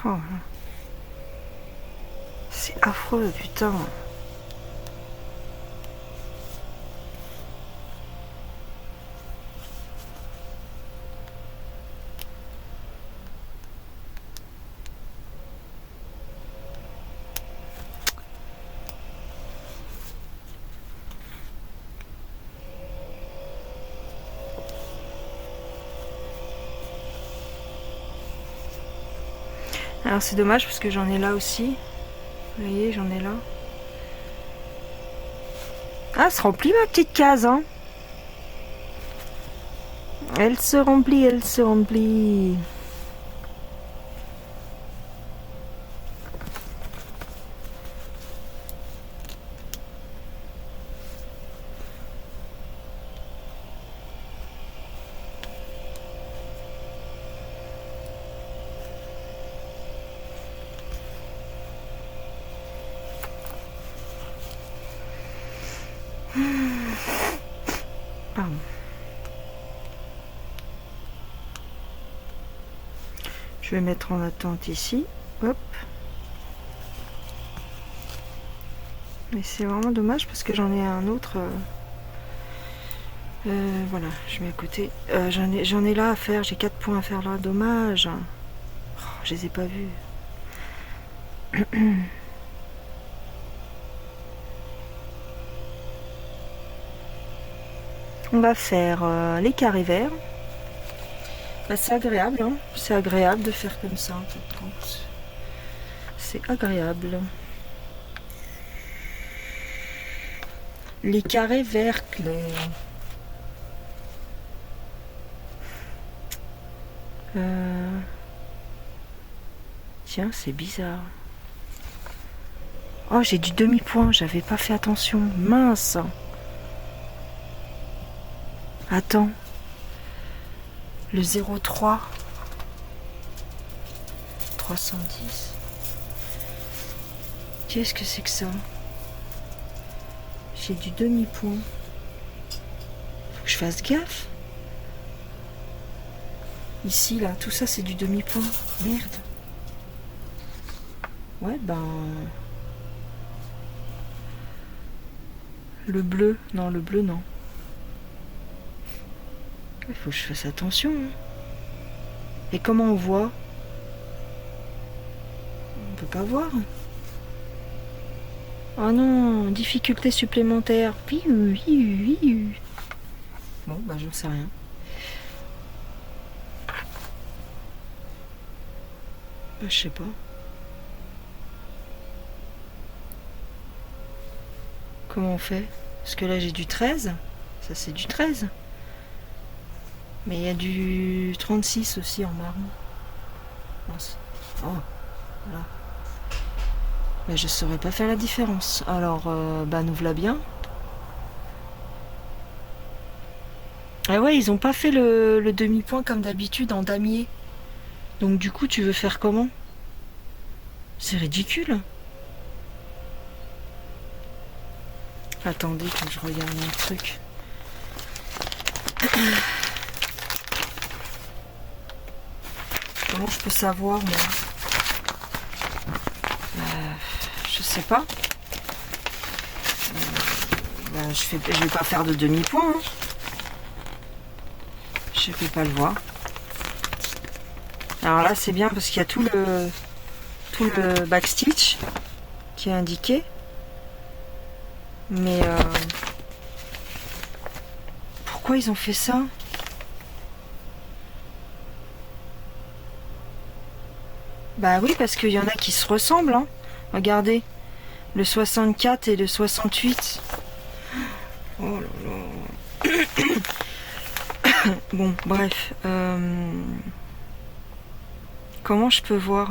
Oh. C'est affreux, putain. Alors c'est dommage parce que j'en ai là aussi. Vous voyez, j'en ai là. Ah, se remplit ma petite case, hein. Elle se remplit, elle se remplit. Pardon. Je vais mettre en attente ici. Hop. Mais c'est vraiment dommage parce que j'en ai un autre. Voilà, je mets à côté. J'en ai là à faire. J'ai 4 points à faire là. Dommage. Oh, je les ai pas vus. On va faire les carrés verts. Bah, c'est agréable, hein. C'est agréable de faire comme ça en fait. C'est agréable. Les carrés verts clairs. Tiens, c'est bizarre. Oh, j'ai du demi-point, j'avais pas fait attention. Mince. Attends. Le 03. 310. Qu'est-ce que c'est que ça? J'ai du demi-point. Faut que je fasse gaffe. Ici, là, tout ça, c'est du demi-point. Merde. Ouais, ben... Le bleu. Non, le bleu, non. Il faut que je fasse attention. Hein. Et comment on voit? On peut pas voir. Oh non, difficulté supplémentaire. Bon, bah j'en sais rien. Bah, je sais pas. Comment on fait? Parce que là j'ai du 13. Ça c'est du 13. Mais il y a du 36 aussi en marron. Oh, voilà. Mais je saurais pas faire la différence. Alors, bah nous voilà bien. Ah ouais, ils ont pas fait le demi-point comme d'habitude en damier. Donc du coup, tu veux faire comment? C'est ridicule. Attendez que je regarde un truc. Comment je peux savoir, moi? Je sais pas. Je vais pas faire de demi-point. Hein. Je vais pas le voir. Alors là, c'est bien parce qu'il y a tout le backstitch qui est indiqué. Mais pourquoi ils ont fait ça? Bah oui, parce qu'il y en a qui se ressemblent. Hein. Regardez, le 64 et le 68. Oh là là. Bon, bref. Comment je peux voir?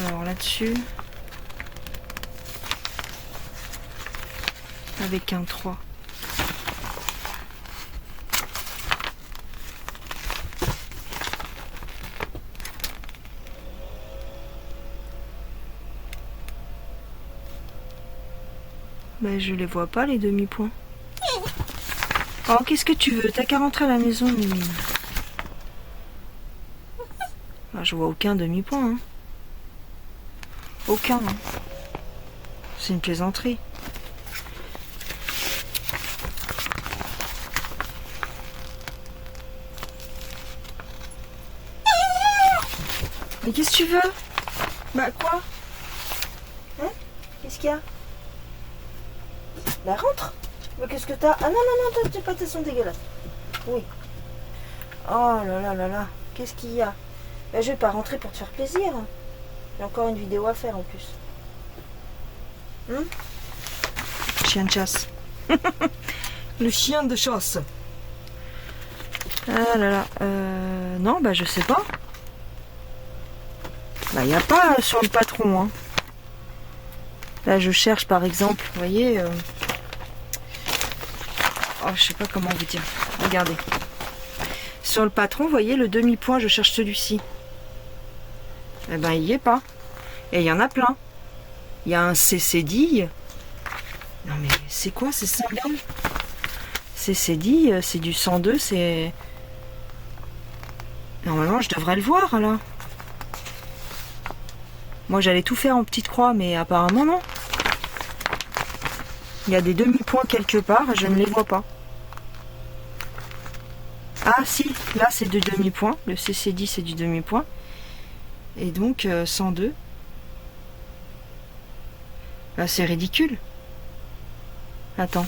Alors là-dessus, avec un 3. Ben, je les vois pas, les demi-points. Oh, qu'est-ce que tu veux? T'as qu'à rentrer à la maison, Mimine. Ah, je vois aucun demi-point. Hein. Aucun. Hein. C'est une plaisanterie. Mais qu'est-ce que tu veux? Bah quoi? Hein? Qu'est-ce qu'il y a? Bah rentre. Mais qu'est-ce que t'as? Ah non, non, non, t'as pas tes sons dégueulasses. Oui. Oh là là là là. Qu'est-ce qu'il y a? Bah, je vais pas rentrer pour te faire plaisir. J'ai encore une vidéo à faire en plus. Chien de chasse. Le chien de chasse. Ah là là. Non, bah je sais pas. Bah y a pas sur le patron. Hein. Là je cherche par exemple, vous voyez. Oh, je sais pas comment vous dire. Regardez. Sur le patron, vous voyez le demi-point, je cherche celui-ci. Eh ben il y est pas. Et il y en a plein. Il y a un CCD. Non mais c'est quoi ces symboles? CCD, c'est du 102, c'est... Normalement je devrais le voir là. Moi j'allais tout faire en petite croix, mais apparemment non. Il y a des demi-points quelque part, je ne les vois pas. Ah si, là c'est du demi-point. Le CCD c'est du demi-point. Et donc 102. Là c'est ridicule. Attends.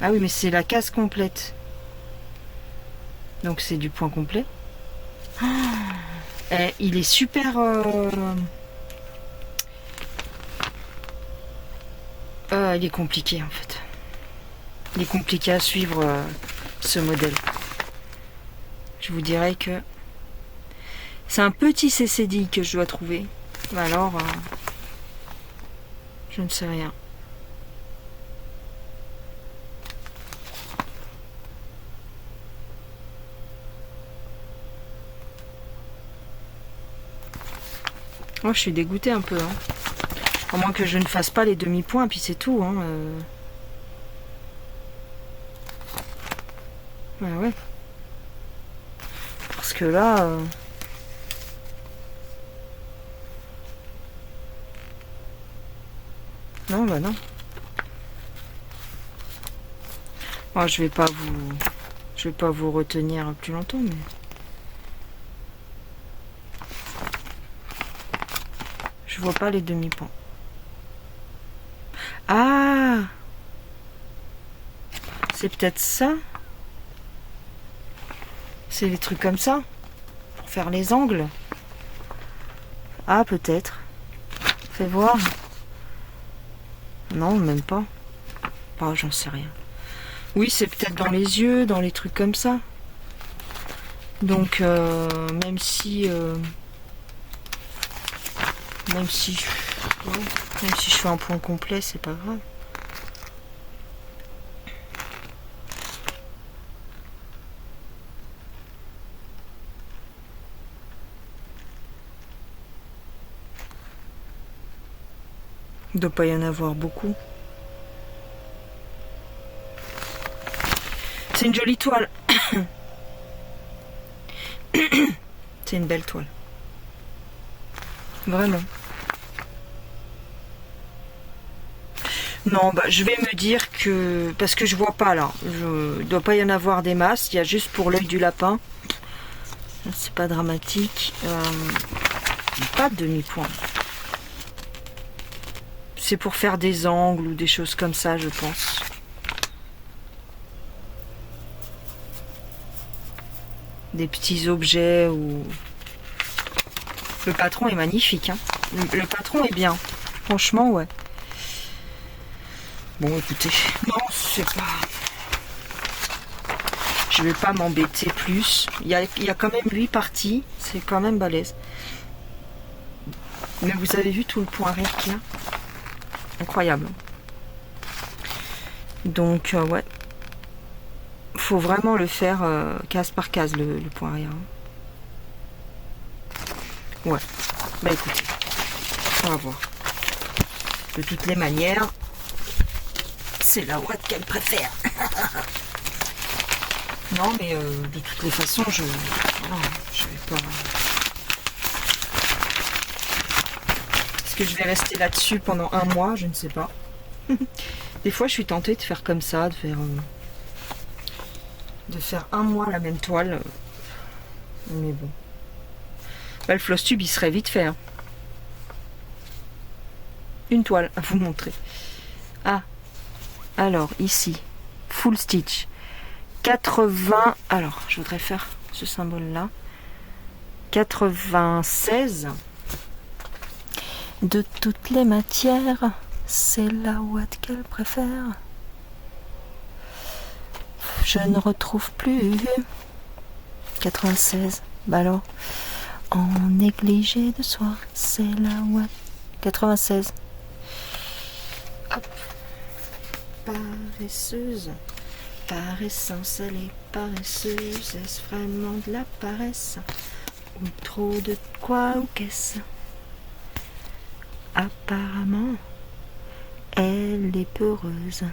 Ah oui mais c'est la case complète. Donc c'est du point complet. Et il est super... il est compliqué en fait. Il est compliqué à suivre ce modèle. Je vous dirais que c'est un petit CCD que je dois trouver. Alors, je ne sais rien. Moi, je suis dégoûtée un peu. Hein. À moins que je ne fasse pas les demi-points, puis c'est tout. Hein. Ouais, ouais. Parce que là... Non, bah non. Oh, je vais pas vous retenir plus longtemps, mais... Je vois pas les demi-points. Ah! C'est peut-être ça? C'est les trucs comme ça? Pour faire les angles? Ah, peut-être. Fais voir. Non, même pas. Ah, j'en sais rien. Oui, c'est peut-être dans les yeux, dans les trucs comme ça. Donc, même si je fais un point complet, c'est pas grave. Il doit pas y en avoir beaucoup. C'est une jolie toile. C'est une belle toile. Vraiment. Non, bah, je vais me dire que... Parce que je vois pas là. Il doit pas y en avoir des masses. Il y a juste pour l'œil du lapin. C'est pas dramatique. Pas de demi-point. C'est pour faire des angles ou des choses comme ça, je pense. Des petits objets ou... Le patron est magnifique. Hein. Le patron est bien. Franchement, ouais. Bon, écoutez. Non, c'est pas... Je vais pas m'embêter plus. Il y a quand même 8 parties. C'est quand même balèze. Mais vous avez vu tout le point arrière qu'il y a? Incroyable. Donc, ouais. Faut vraiment le faire case par case, le point arrière. Ouais. Bah écoutez, on va voir. De toutes les manières, c'est la ouate qu'elle préfère. Non, mais de toutes les façons, je vais pas... Est-ce que je vais rester là-dessus pendant un mois? Je ne sais pas. Des fois, je suis tentée de faire comme ça, de faire un mois la même toile. Mais bon. Bah, le floss tube, il serait vite fait. Hein. Une toile à vous montrer. Ah, alors ici, full stitch. 80, alors je voudrais faire ce symbole là, 96, de toutes les matières, c'est la ouate qu'elle préfère, je ne retrouve plus, 96, bah alors, en négligé de soi, c'est la ouate, 96, hop, paresseuse. Par essence, elle est paresseuse. Est-ce vraiment de la paresse? Ou trop de quoi ou qu'est-ce? Apparemment, elle est peureuse.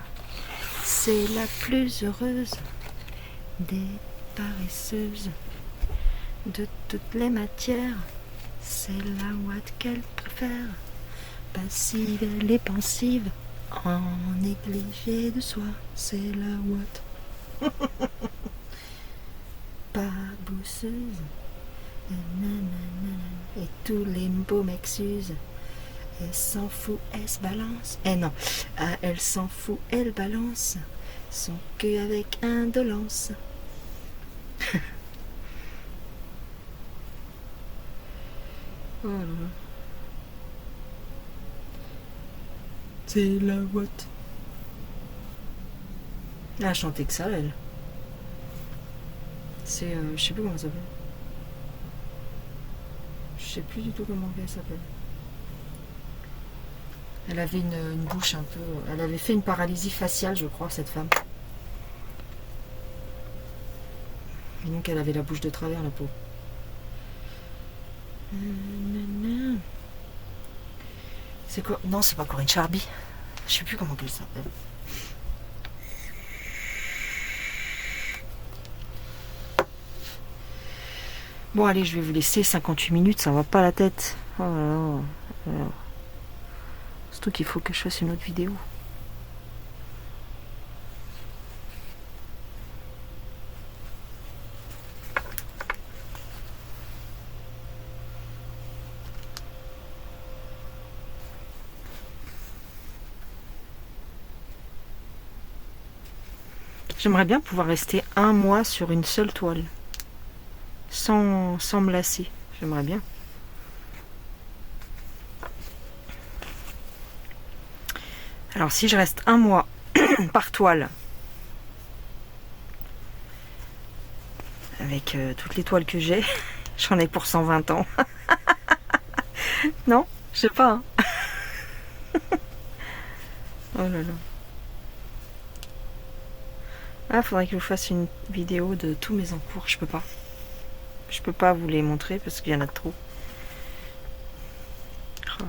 C'est la plus heureuse des paresseuses. De toutes les matières, c'est la ouate qu'elle préfère. Passive, elle est pensive. En négligé de soi, c'est la ouate. Pas bousseuse. Et tous les beaux mecs s'usent. Elle s'en fout, elle se balance. Eh non, ah, elle s'en fout, elle balance son cul avec indolence. Oh là là. C'est la ouate. Elle a chanté que ça, elle. C'est, je sais plus comment elle s'appelle. Je sais plus du tout comment elle s'appelle. Elle avait une bouche un peu... Elle avait fait une paralysie faciale, je crois, cette femme. Et donc elle avait la bouche de travers, la peau. C'est quoi? Non, c'est pas Corinne Charby. Je sais plus comment elle s'appelle. Bon, allez, je vais vous laisser 58 minutes, ça va pas la tête. Oh là là. Surtout qu'il faut que je fasse une autre vidéo. J'aimerais bien pouvoir rester un mois sur une seule toile. Sans me lasser. J'aimerais bien. Alors si je reste un mois par toile, avec toutes les toiles que j'ai, j'en ai pour 120 ans. Non, je sais pas. Hein. Oh là là. Ah, faudrait que je vous fasse une vidéo de tous mes encours. Je peux pas. Je peux pas vous les montrer parce qu'il y en a trop. Oh.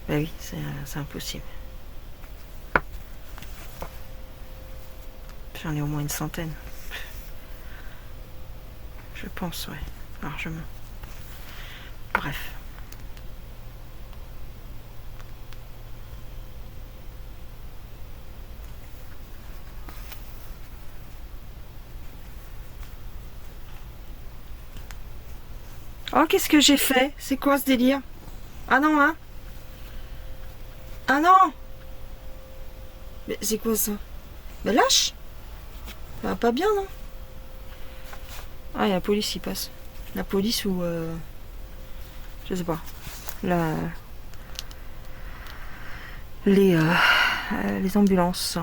Bah oui, c'est impossible. J'en ai au moins une centaine. Je pense, ouais. Largement. Bref. Oh, qu'est-ce que j'ai fait? C'est quoi ce délire? Ah non, hein? Ah non! Mais c'est quoi ça? Mais lâche! Ça va pas bien, non? Ah, il y a la police qui passe. La police ou... je sais pas. Les ambulances.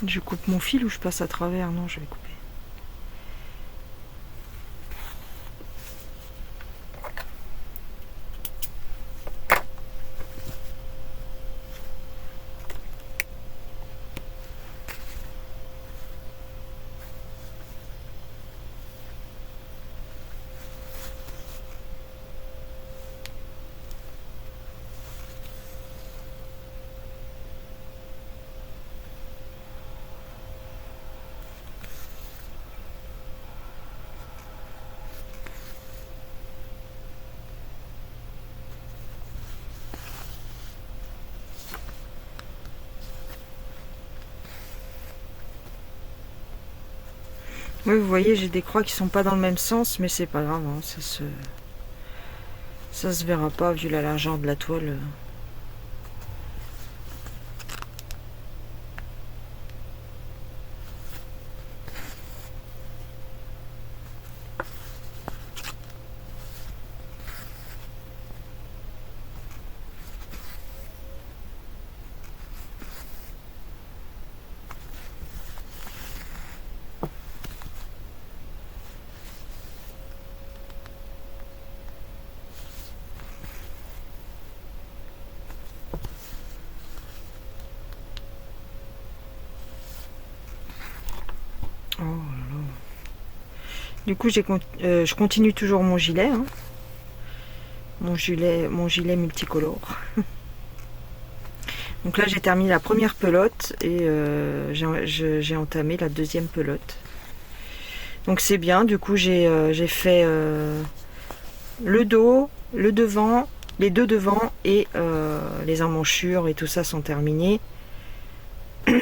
Je coupe mon fil ou je passe à travers? Non, je vais couper. Oui, vous voyez, j'ai des croix qui sont pas dans le même sens, mais c'est pas grave, hein, ça se verra pas vu la largeur de la toile. Oh là là. Du coup, je continue toujours mon gilet, hein. Mon gilet multicolore. Donc là, j'ai terminé la première pelote et j'ai entamé la deuxième pelote. Donc c'est bien. Du coup, j'ai fait le dos, le devant, les deux devants et les emmanchures et tout ça sont terminés.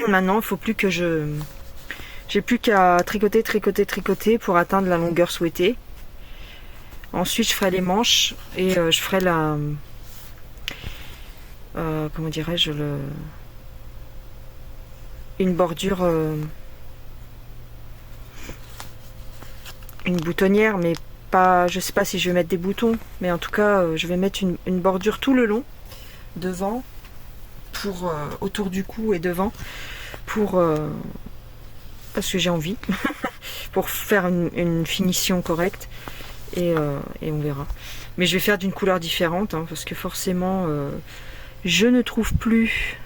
Maintenant, il faut plus que j'ai plus qu'à tricoter pour atteindre la longueur souhaitée. Ensuite, je ferai les manches et je ferai la... comment dirais-je, une bordure... une boutonnière, mais pas... Je sais pas si je vais mettre des boutons, mais en tout cas, je vais mettre une bordure tout le long, devant, pour autour du cou et devant, pour... parce que j'ai envie, pour faire une finition correcte. Et on verra. Mais je vais faire d'une couleur différente, hein, parce que forcément, je ne trouve plus...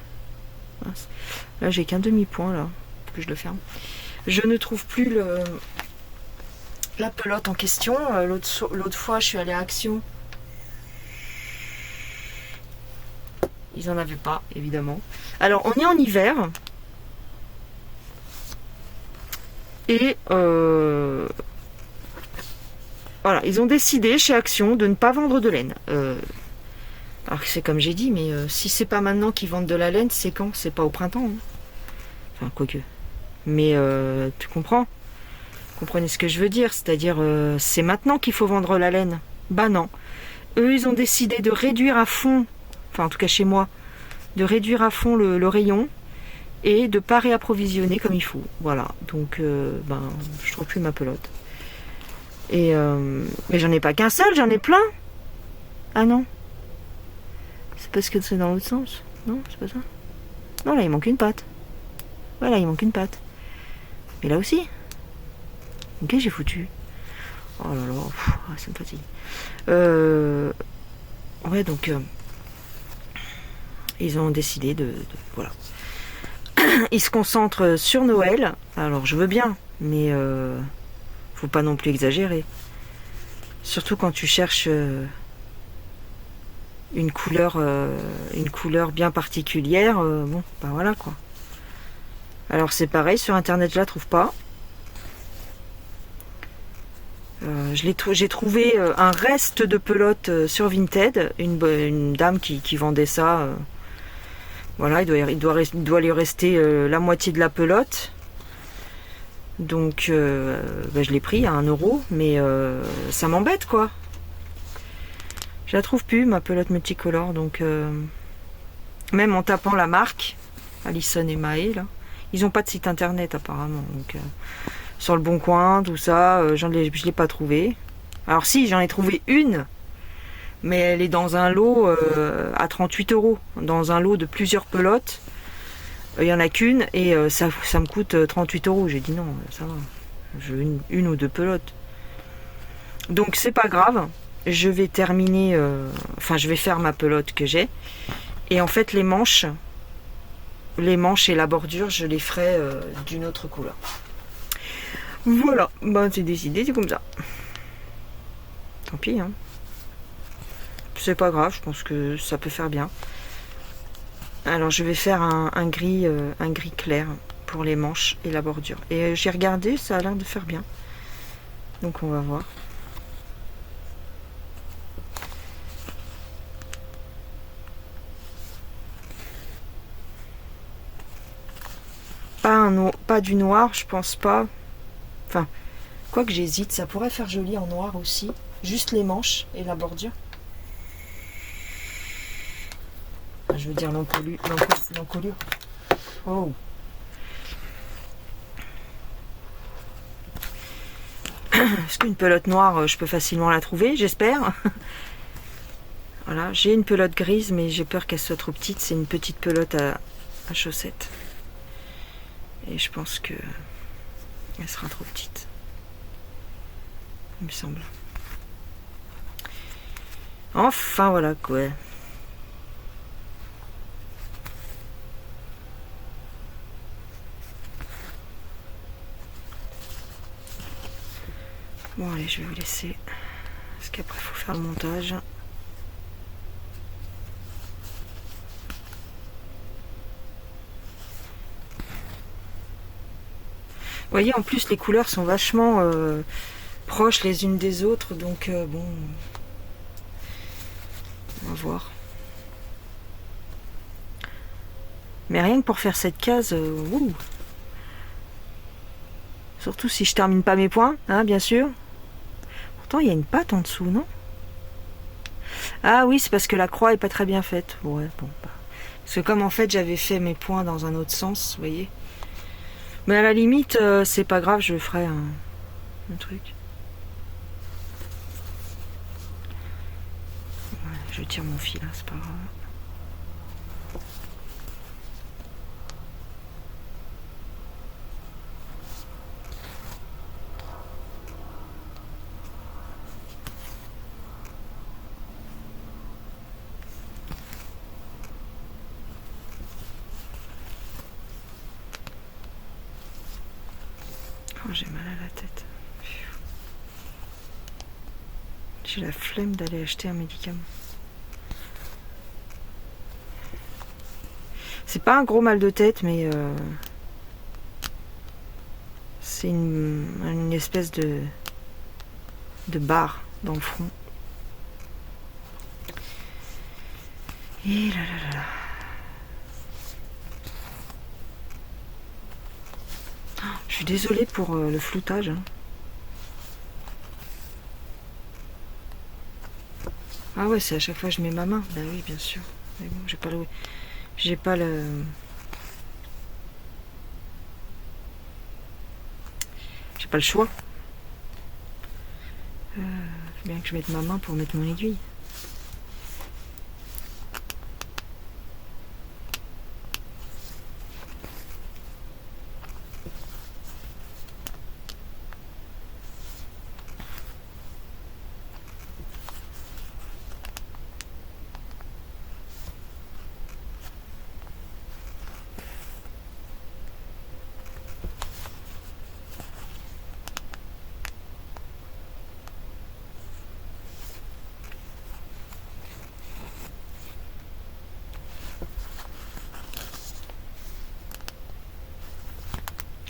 Là, j'ai qu'un demi-point, là. Faut que je le ferme. Je ne trouve plus la pelote en question. L'autre fois, je suis allée à Action. Ils en avaient pas, évidemment. Alors, on est en hiver. Et... voilà, ils ont décidé chez Action de ne pas vendre de laine. Alors c'est comme j'ai dit, mais si c'est pas maintenant qu'ils vendent de la laine, c'est quand? C'est pas au printemps. Hein. Enfin, quoique. Mais tu comprends? Vous comprenez ce que je veux dire? C'est-à-dire, c'est maintenant qu'il faut vendre la laine. Bah non. Eux, ils ont décidé de réduire à fond, enfin en tout cas chez moi, de réduire à fond le rayon et de pas réapprovisionner comme il faut. Voilà. Donc, je trouve plus ma pelote. Et mais j'en ai pas qu'un seul, j'en ai plein. Ah non. C'est parce que c'est dans l'autre sens. Non, c'est pas ça. Non, là il manque une patte. Voilà, il manque une patte. Mais là aussi. Ok, j'ai foutu. Oh là là, ça me fatigue. Ouais, donc ils ont décidé de voilà. Ils se concentrent sur Noël. Alors je veux bien, mais faut pas non plus exagérer. Surtout quand tu cherches une couleur bien particulière, bon, ben voilà quoi. Alors c'est pareil, sur internet je la trouve pas. J'ai trouvé un reste de pelote sur Vinted, une dame qui vendait ça. Voilà, il doit lui rester la moitié de la pelote. Donc je l'ai pris à 1€, mais ça m'embête quoi. Je la trouve plus ma pelote multicolore, donc même en tapant la marque Alison et Maë là, ils ont pas de site internet apparemment, donc sur le Bon Coin, tout ça, je l'ai pas trouvé. Alors si, j'en ai trouvé une, mais elle est dans un lot à 38€, dans un lot de plusieurs pelotes. Il y en a qu'une et ça me coûte 38 euros. J'ai dit non, ça va. Je veux une ou deux pelotes. Donc c'est pas grave. Je vais terminer, je vais faire ma pelote que j'ai. Et en fait, les manches et la bordure, je les ferai d'une autre couleur. Voilà, c'est décidé, c'est comme ça. Tant pis, hein. C'est pas grave, je pense que ça peut faire bien. Alors je vais faire un gris clair pour les manches et la bordure. Et j'ai regardé, ça a l'air de faire bien. Donc on va voir. Pas du noir, je pense pas. Enfin, quoi que j'hésite, ça pourrait faire joli en noir aussi. Juste les manches et la bordure. Je veux dire l'encolure. Oh. Est-ce qu'une pelote noire, je peux facilement la trouver, j'espère. Voilà, j'ai une pelote grise, mais j'ai peur qu'elle soit trop petite. C'est une petite pelote à chaussettes. Et je pense que elle sera trop petite. Il me semble. Enfin, voilà quoi. Bon, allez, je vais vous laisser. Parce qu'après, il faut faire le montage. Vous voyez, en plus, les couleurs sont vachement proches les unes des autres. Donc, bon. On va voir. Mais rien que pour faire cette case, surtout si je termine pas mes points, hein, bien sûr. Pourtant, il y a une patte en dessous, non? Ah oui, c'est parce que la croix est pas très bien faite. Ouais, bon. Parce que comme en fait, j'avais fait mes points dans un autre sens, vous voyez. Mais à la limite, c'est pas grave, je ferai un truc. Ouais, je tire mon fil, hein, c'est pas grave. Oh, j'ai mal à la tête. J'ai la flemme d'aller acheter un médicament. C'est pas un gros mal de tête, mais c'est une espèce de barre dans le front. Et là là là. Je suis désolée pour le floutage. Hein. Ah ouais, c'est à chaque fois que je mets ma main. Bah oui, bien sûr. Mais bon, j'ai pas le choix. Faut bien que je mette ma main pour mettre mon aiguille.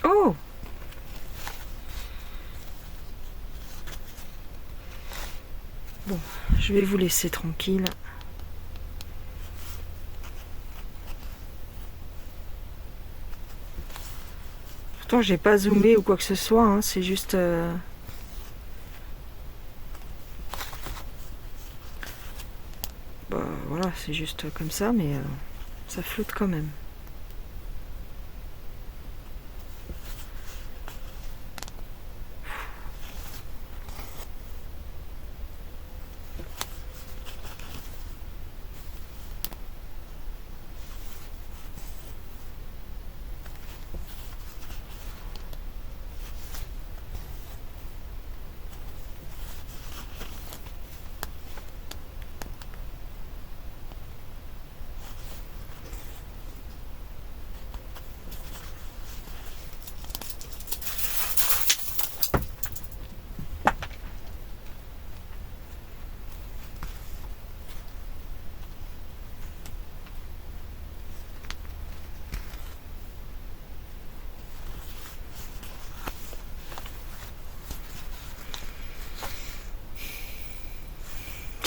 Oh! Bon, je vais vous laisser tranquille. Pourtant, j'ai pas zoomé ou quoi que ce soit, hein, c'est juste... Bah voilà, c'est juste comme ça, mais ça flotte quand même.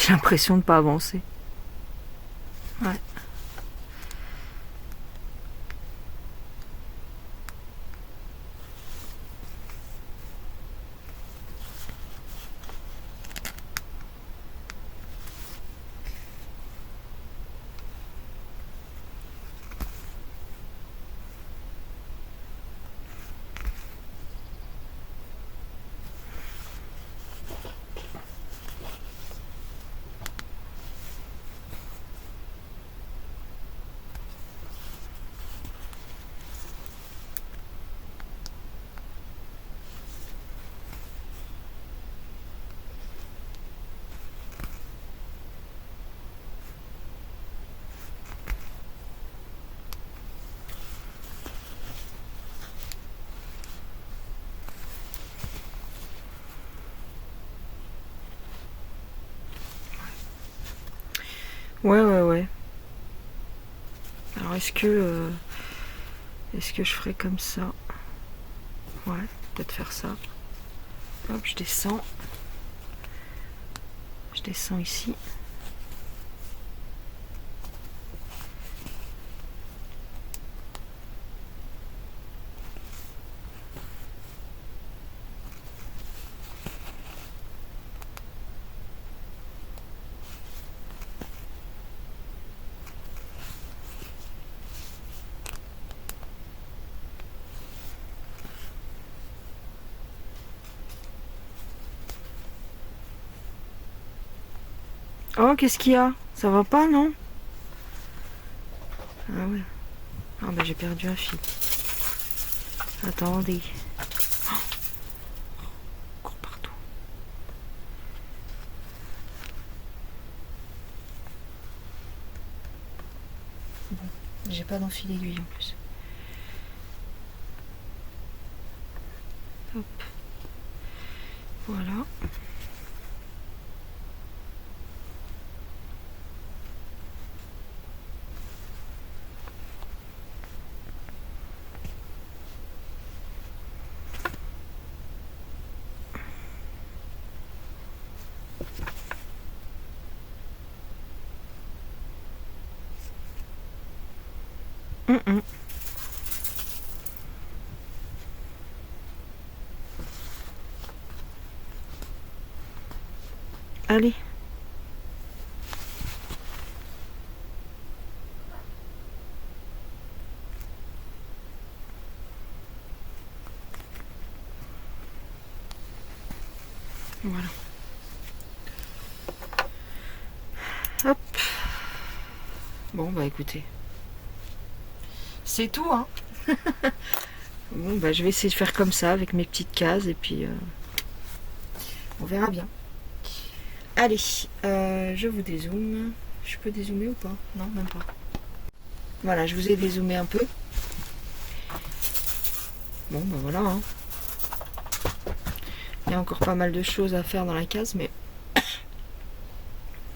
J'ai l'impression de pas avancer. Ouais. Ouais. Alors est-ce que je ferai comme ça? Ouais, peut-être faire ça. Hop, je descends. Je descends ici. Oh, qu'est-ce qu'il y a? Ça va pas, non? Ah ouais. Ah bah j'ai perdu un fil. Attendez. Oh, cours partout. Bon, j'ai pas d'enfil aiguille en plus. Hop. Voilà. Allez. Voilà. Hop. Bon bah écoutez. C'est tout, hein. Bon bah je vais essayer de faire comme ça avec mes petites cases et puis on verra bien. Allez, je vous dézoome. Je peux dézoomer ou pas? Non, même pas. Voilà, je vous ai dézoomé un peu. Bon bah voilà, hein. Il y a encore pas mal de choses à faire dans la case, mais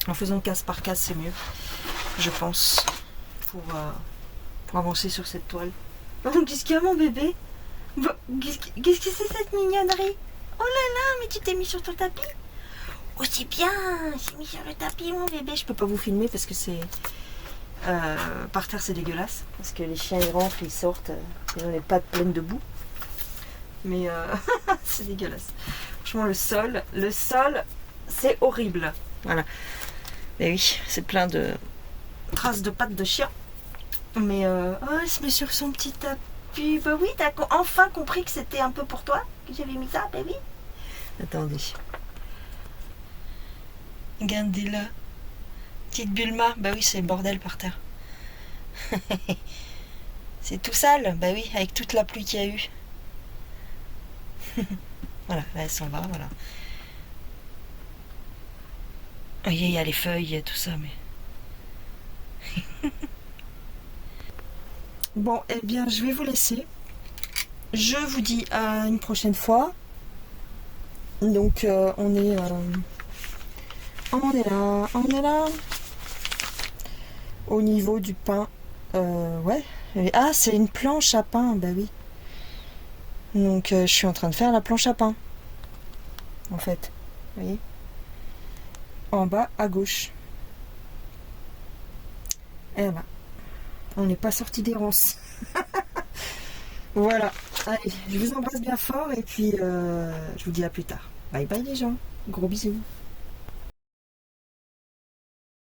en faisant case par case, c'est mieux, je pense, pour avancer sur cette toile. Oh, qu'est-ce qu'il y a, mon bébé? Qu'est-ce que c'est cette mignonnerie? Oh là là, mais tu t'es mis sur ton tapis? Oh, c'est bien, j'ai mis sur le tapis, mon bébé. Je peux pas vous filmer parce que c'est... par terre, c'est dégueulasse. Parce que les chiens, ils rentrent, ils sortent. Ils ont les pattes pleines de boue. Mais c'est dégueulasse. Franchement, le sol, c'est horrible. Voilà. Et oui, c'est plein de traces de pattes de chien. Mais elle se met sur son petit tapis. Bah oui, t'as enfin compris que c'était un peu pour toi que j'avais mis ça, bah oui. Attendez. Regardez là. Petite Bulma. Bah oui, c'est le bordel par terre. C'est tout sale. Bah oui, avec toute la pluie qu'il y a eu. Voilà, là elle s'en va, voilà. Oui, il y a les feuilles et tout ça, mais... Bon, eh bien, je vais vous laisser. Je vous dis à une prochaine fois. Donc, on est là. Au niveau du pain. Ouais. Ah, c'est une planche à pain, bah oui. Donc, je suis en train de faire la planche à pain. En fait. Vous voyez ? en bas à gauche. Et ben, on n'est pas sorti des ronces. Voilà. Allez, je vous embrasse bien fort et puis je vous dis à plus tard. Bye bye les gens. Gros bisous.